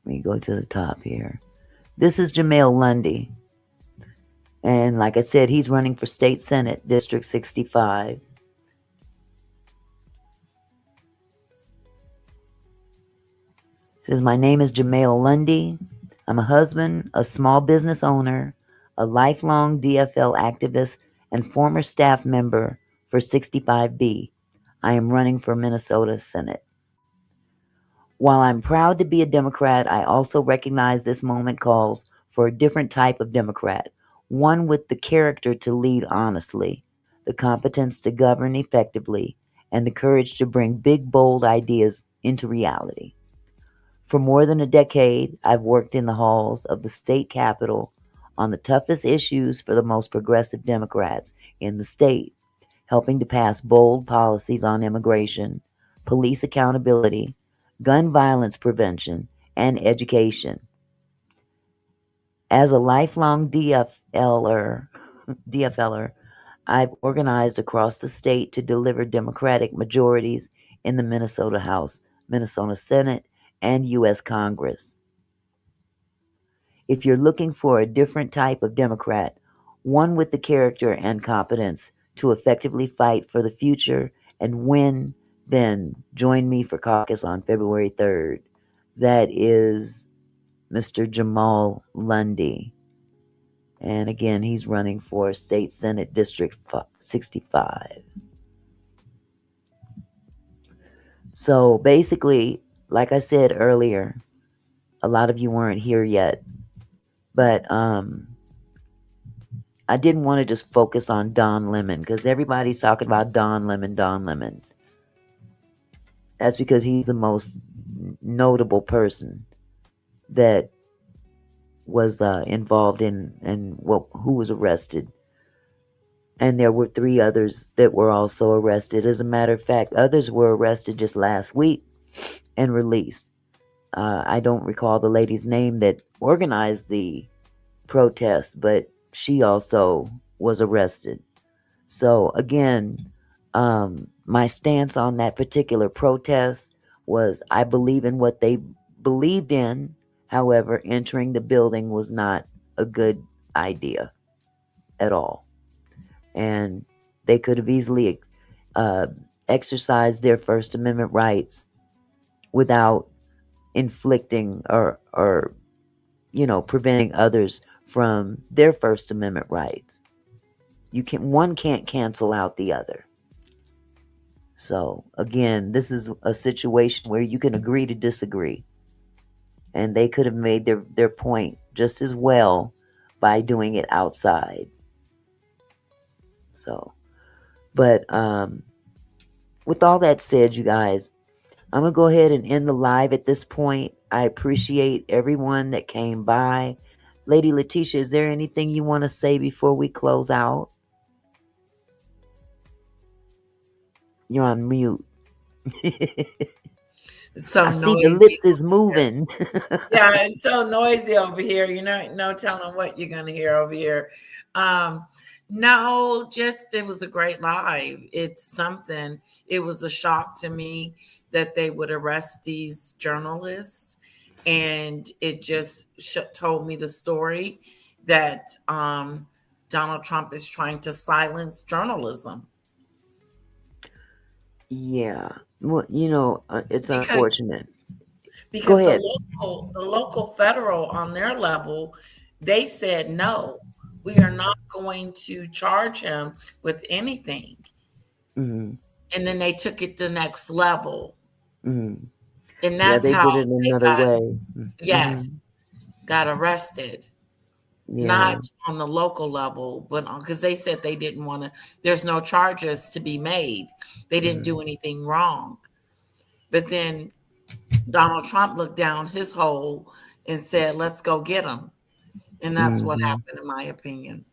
Let me go to the top here. This is Jamael Lundy. And like I said, he's running for State Senate, District 65. Says, my name is Jamael Lundy. I'm a husband, a small business owner, a lifelong DFL activist, and former staff member for 65B. I am running for Minnesota Senate. While I'm proud to be a Democrat, I also recognize this moment calls for a different type of Democrat, one with the character to lead honestly, the competence to govern effectively, and the courage to bring big, bold ideas into reality. For more than a decade, I've worked in the halls of the state capitol on the toughest issues for the most progressive Democrats in the state, helping to pass bold policies on immigration, police accountability, gun violence prevention, and education. As a lifelong DFLer, I've organized across the state to deliver Democratic majorities in the Minnesota House, Minnesota Senate, and U.S. Congress. If you're looking for a different type of Democrat, one with the character and competence to effectively fight for the future and win, then join me for caucus on February 3rd. That is Mr. Jamael Lundy. And again, he's running for State Senate District 65. So basically, like I said earlier, a lot of you weren't here yet, but I didn't want to just focus on Don Lemon because everybody's talking about Don Lemon. That's because he's the most notable person that was involved in who was arrested. And there were 3 others that were also arrested. As a matter of fact, others were arrested just last week and released. I don't recall the lady's name that organized the protest, but she also was arrested. So again, my stance on that particular protest was I believe in what they believed in. However, entering the building was not a good idea at all. And they could have easily exercised their First Amendment rights without inflicting or preventing others from their First Amendment rights. One can't cancel out the other. So again, this is a situation where you can agree to disagree. And they could have made their point just as well by doing it outside. So, but with all that said, you guys, I'm going to go ahead and end the live at this point. I appreciate everyone that came by. Lady Letitia, is there anything you want to say before we close out? You're on mute. It's so I noisy. see the lips is moving. Yeah, it's so noisy over here. No telling what you're gonna hear over here. No, just it was a great live. It's something. It was a shock to me that they would arrest these journalists, and it just told me the story that Donald Trump is trying to silence journalism. Yeah. Well, it's unfortunate. Go because ahead. the local federal on their level, they said no, we are not going to charge him with anything. Mm-hmm. And then they took it to the next level. Mm-hmm. And Yeah, that's they how did it they another got, way. Mm-hmm. yes, got arrested. Yeah. Not on the local level, but because they said they didn't want to, there's no charges to be made. They didn't Mm-hmm. do anything wrong. But then Donald Trump looked down his hole and said, let's go get him. And that's what Mm-hmm. happened, in my opinion.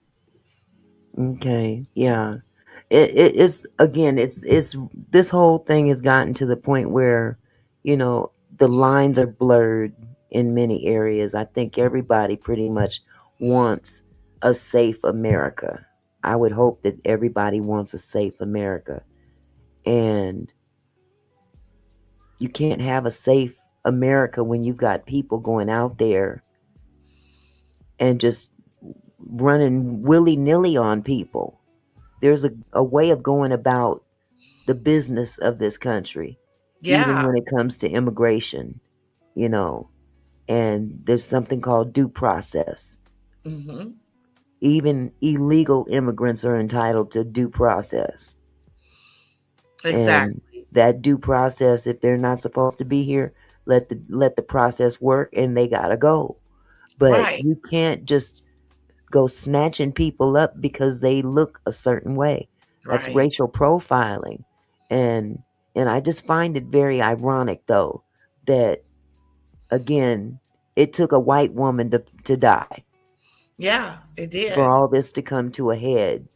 Okay. Yeah. It's again, it's this whole thing has gotten to the point where, the lines are blurred in many areas. I think everybody pretty much wants a safe America. I would hope that everybody wants a safe America. And you can't have a safe America when you've got people going out there and just running willy-nilly on people. There's a way of going about the business of this country, even Yeah. when it comes to immigration, and there's something called due process. Mm-hmm. Even illegal immigrants are entitled to due process. Exactly. And that due process, if they're not supposed to be here, let the process work and they gotta go. But Right. you can't just go snatching people up because they look a certain way. That's Right. racial profiling. And I just find it very ironic though that again it took a white woman to die Yeah, it for did. all this to come to a head.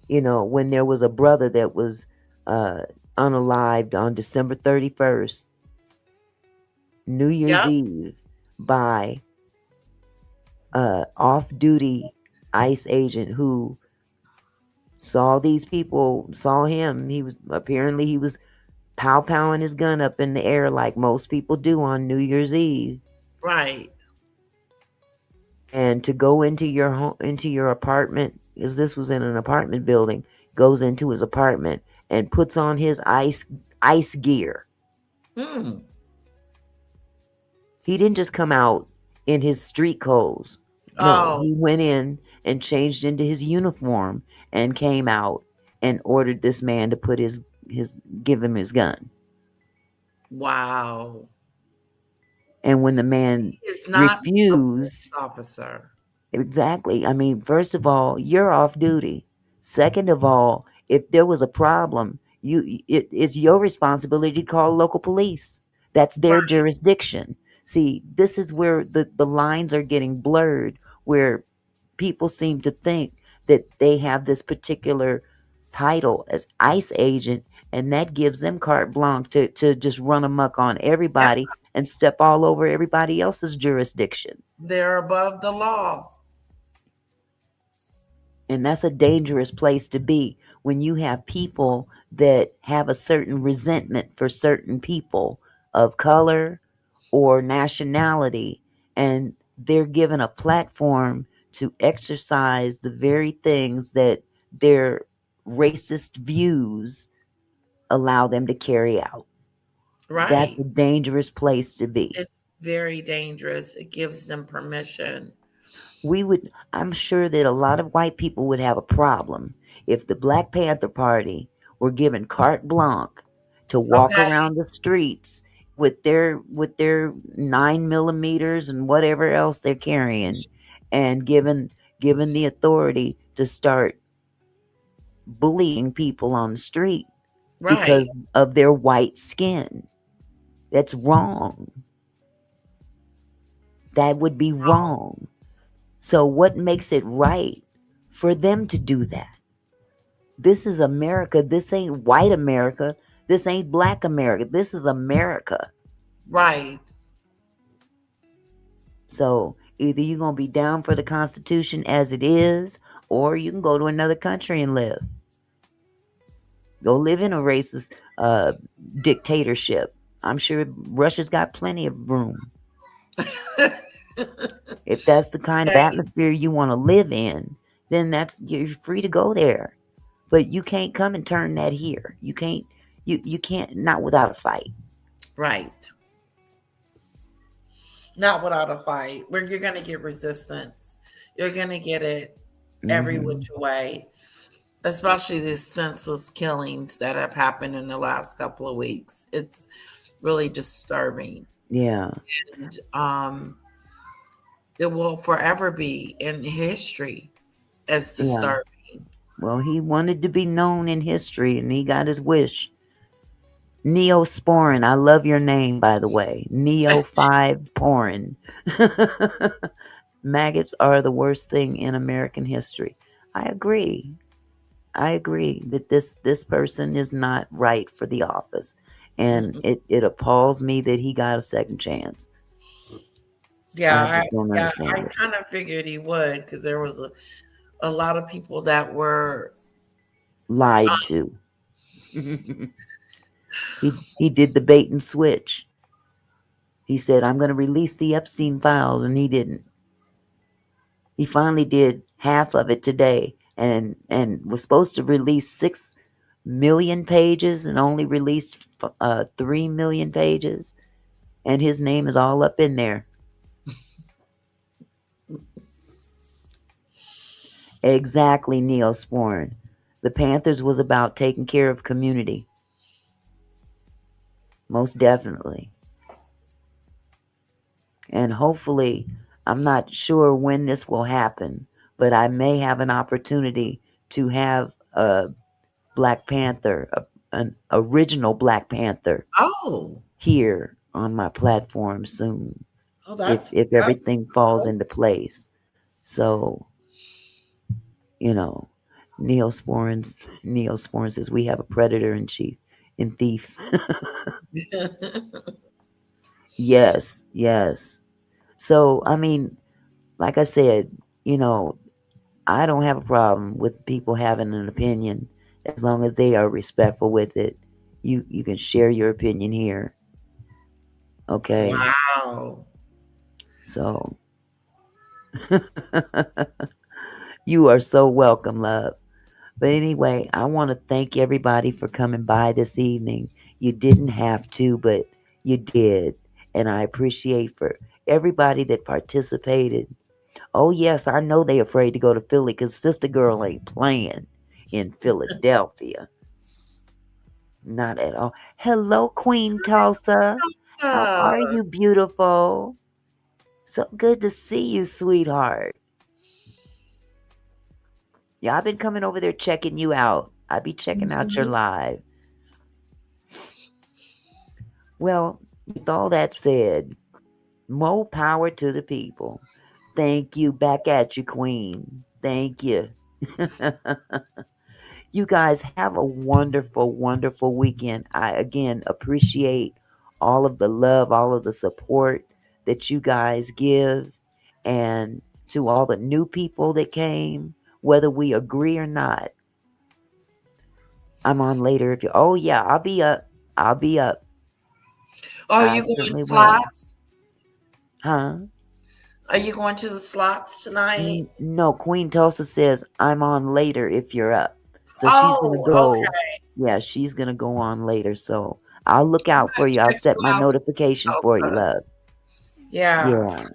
When there was a brother that was unalived on December 31st, New Year's Yep. Eve, by off-duty ICE agent who saw him. He was pow-powing his gun up in the air like most people do on New Year's Eve. Right. And to go into your home, into your apartment, because this was in an apartment building, goes into his apartment and puts on his ice gear. Mm. He didn't just come out in his street clothes. No, Oh, he went in and changed into his uniform and came out and ordered this man to put give him his gun. wow. And when the man It's not a police refused, officer. exactly. I mean, first of all, you're off duty. Second of all, if there was a problem, it's your responsibility to call local police. That's their Right. jurisdiction. See, this is where the lines are getting blurred, where people seem to think that they have this particular title as ICE agent, and that gives them carte blanche to just run amok on Yeah, everybody and step all over everybody else's jurisdiction. they're above the law. And that's a dangerous place to be when you have people that have a certain resentment for certain people of color or nationality, and they're given a platform to exercise the very things that their racist views allow them to carry out. That's Right. a dangerous place to be. It's very dangerous. It gives them permission. I'm sure that a lot of white people would have a problem if the Black Panther Party were given carte blanche to walk Okay. around the streets with their 9 millimeters and whatever else they're carrying, and given the authority to start bullying people on the street Right. because of their white skin. That's wrong. That would be wrong. So what makes it right for them to do that? This is America. This ain't white America. This ain't Black America. This is America. Right. So either you're going to be down for the Constitution as it is, or you can go to another country and live. Go live in a racist dictatorship. I'm sure Russia's got plenty of room. If that's the kind of Okay. atmosphere you want to live in, then you're free to go there. But you can't come and turn that here. You can't, not without a fight. Right. not without a fight. Where you're going to get resistance. You're going to get it every which way, especially these senseless killings that have happened in the last couple of weeks. It's really disturbing. Yeah. And it will forever be in history as disturbing. Well, he wanted to be known in history, and he got his wish. Neosporin, I love your name, by the way. Neo5Porn. Maggots are the worst thing in American history. I agree. I agree that this person is not right for the office. And it appalls me that he got a second chance. Yeah, I kind of figured he would, because there was a lot of people that were lied to. He did the bait and switch. He said, I'm going to release the Epstein files, and he didn't. He finally did half of it today, and was supposed to release 6 million pages and only released 3 million pages, and his name is all up in there. Exactly, Neosporin. The Panthers was about taking care of community. Most definitely. And hopefully, I'm not sure when this will happen, but I may have an opportunity to have a Black Panther, an original Black Panther, here on my platform soon. Oh, that's if everything falls into place. So, you know, Neosporin says we have a predator in chief and thief. Yes. So, I mean, like I said, you know, I don't have a problem with people having an opinion as long as they are respectful with it. You can share your opinion here. Okay. Wow. So you are so welcome, love. But anyway, I want to thank everybody for coming by this evening. You didn't have to, but you did. And I appreciate for everybody that participated. Oh, yes, I know they're afraid to go to Philly because Sister Girl ain't playing in Philadelphia. Not at all. Hello, Queen Tulsa. How are you, beautiful? So good to see you, sweetheart. Yeah, I've been coming over there checking you out. I be checking out your live. Well, with all that said, more power to the people. Thank you. Back at you, Queen. Thank you. You guys have a wonderful, wonderful weekend. I, again, appreciate all of the love, all of the support that you guys give. And to all the new people that came, whether we agree or not. I'm on later. If you, oh yeah, I'll be up. Oh, you going to slots? Huh? Are you going to the slots tonight? No, Queen Tulsa says I'm on later if you're up. So she's gonna go. Okay. Yeah, she's gonna go on later. So I'll look out for you. I'll set my notification for you, love. Yeah.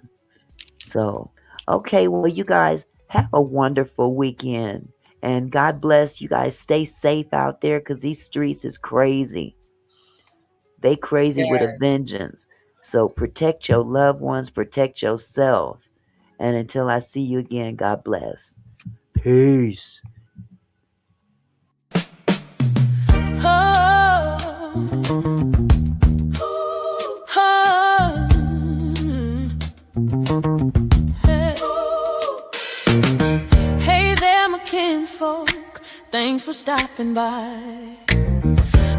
So, okay, well, you guys have a wonderful weekend. And God bless you guys. Stay safe out there because these streets is crazy. They crazy with a vengeance. So protect your loved ones, protect yourself. And until I see you again, God bless. Peace. Hey there, my kinfolk. Thanks for stopping by.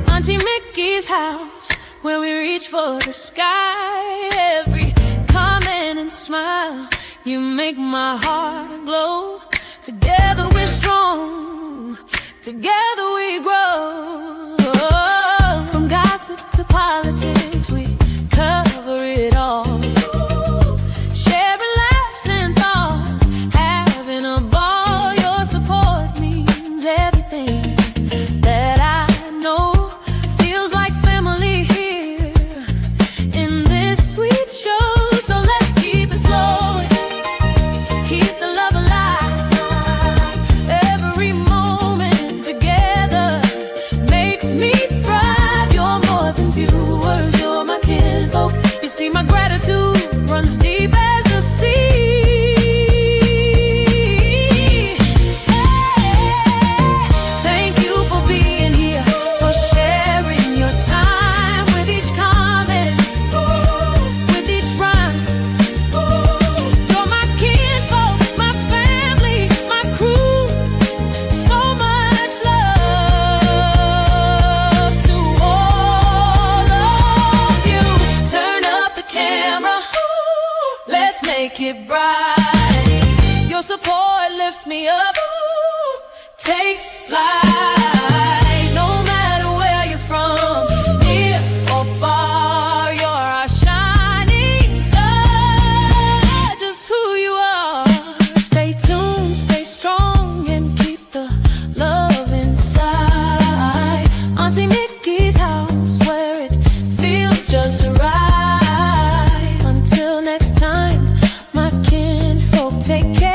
Auntie Mickey's house, where we reach for the sky. Every comment and smile, you make my heart glow. Together we're strong, together we grow. From gossip to politics, we cover it all. Sharing laughs and thoughts, having a ball. Your support means everything that I know. Feels like family here in this sweet show. So let's support lifts me up, takes flight. No matter where you're from, near or far, you're our shining star. Just who you are. Stay tuned, stay strong, and keep the love inside. Auntie Mickey's house, where it feels just right. Until next time, my kinfolk, take care.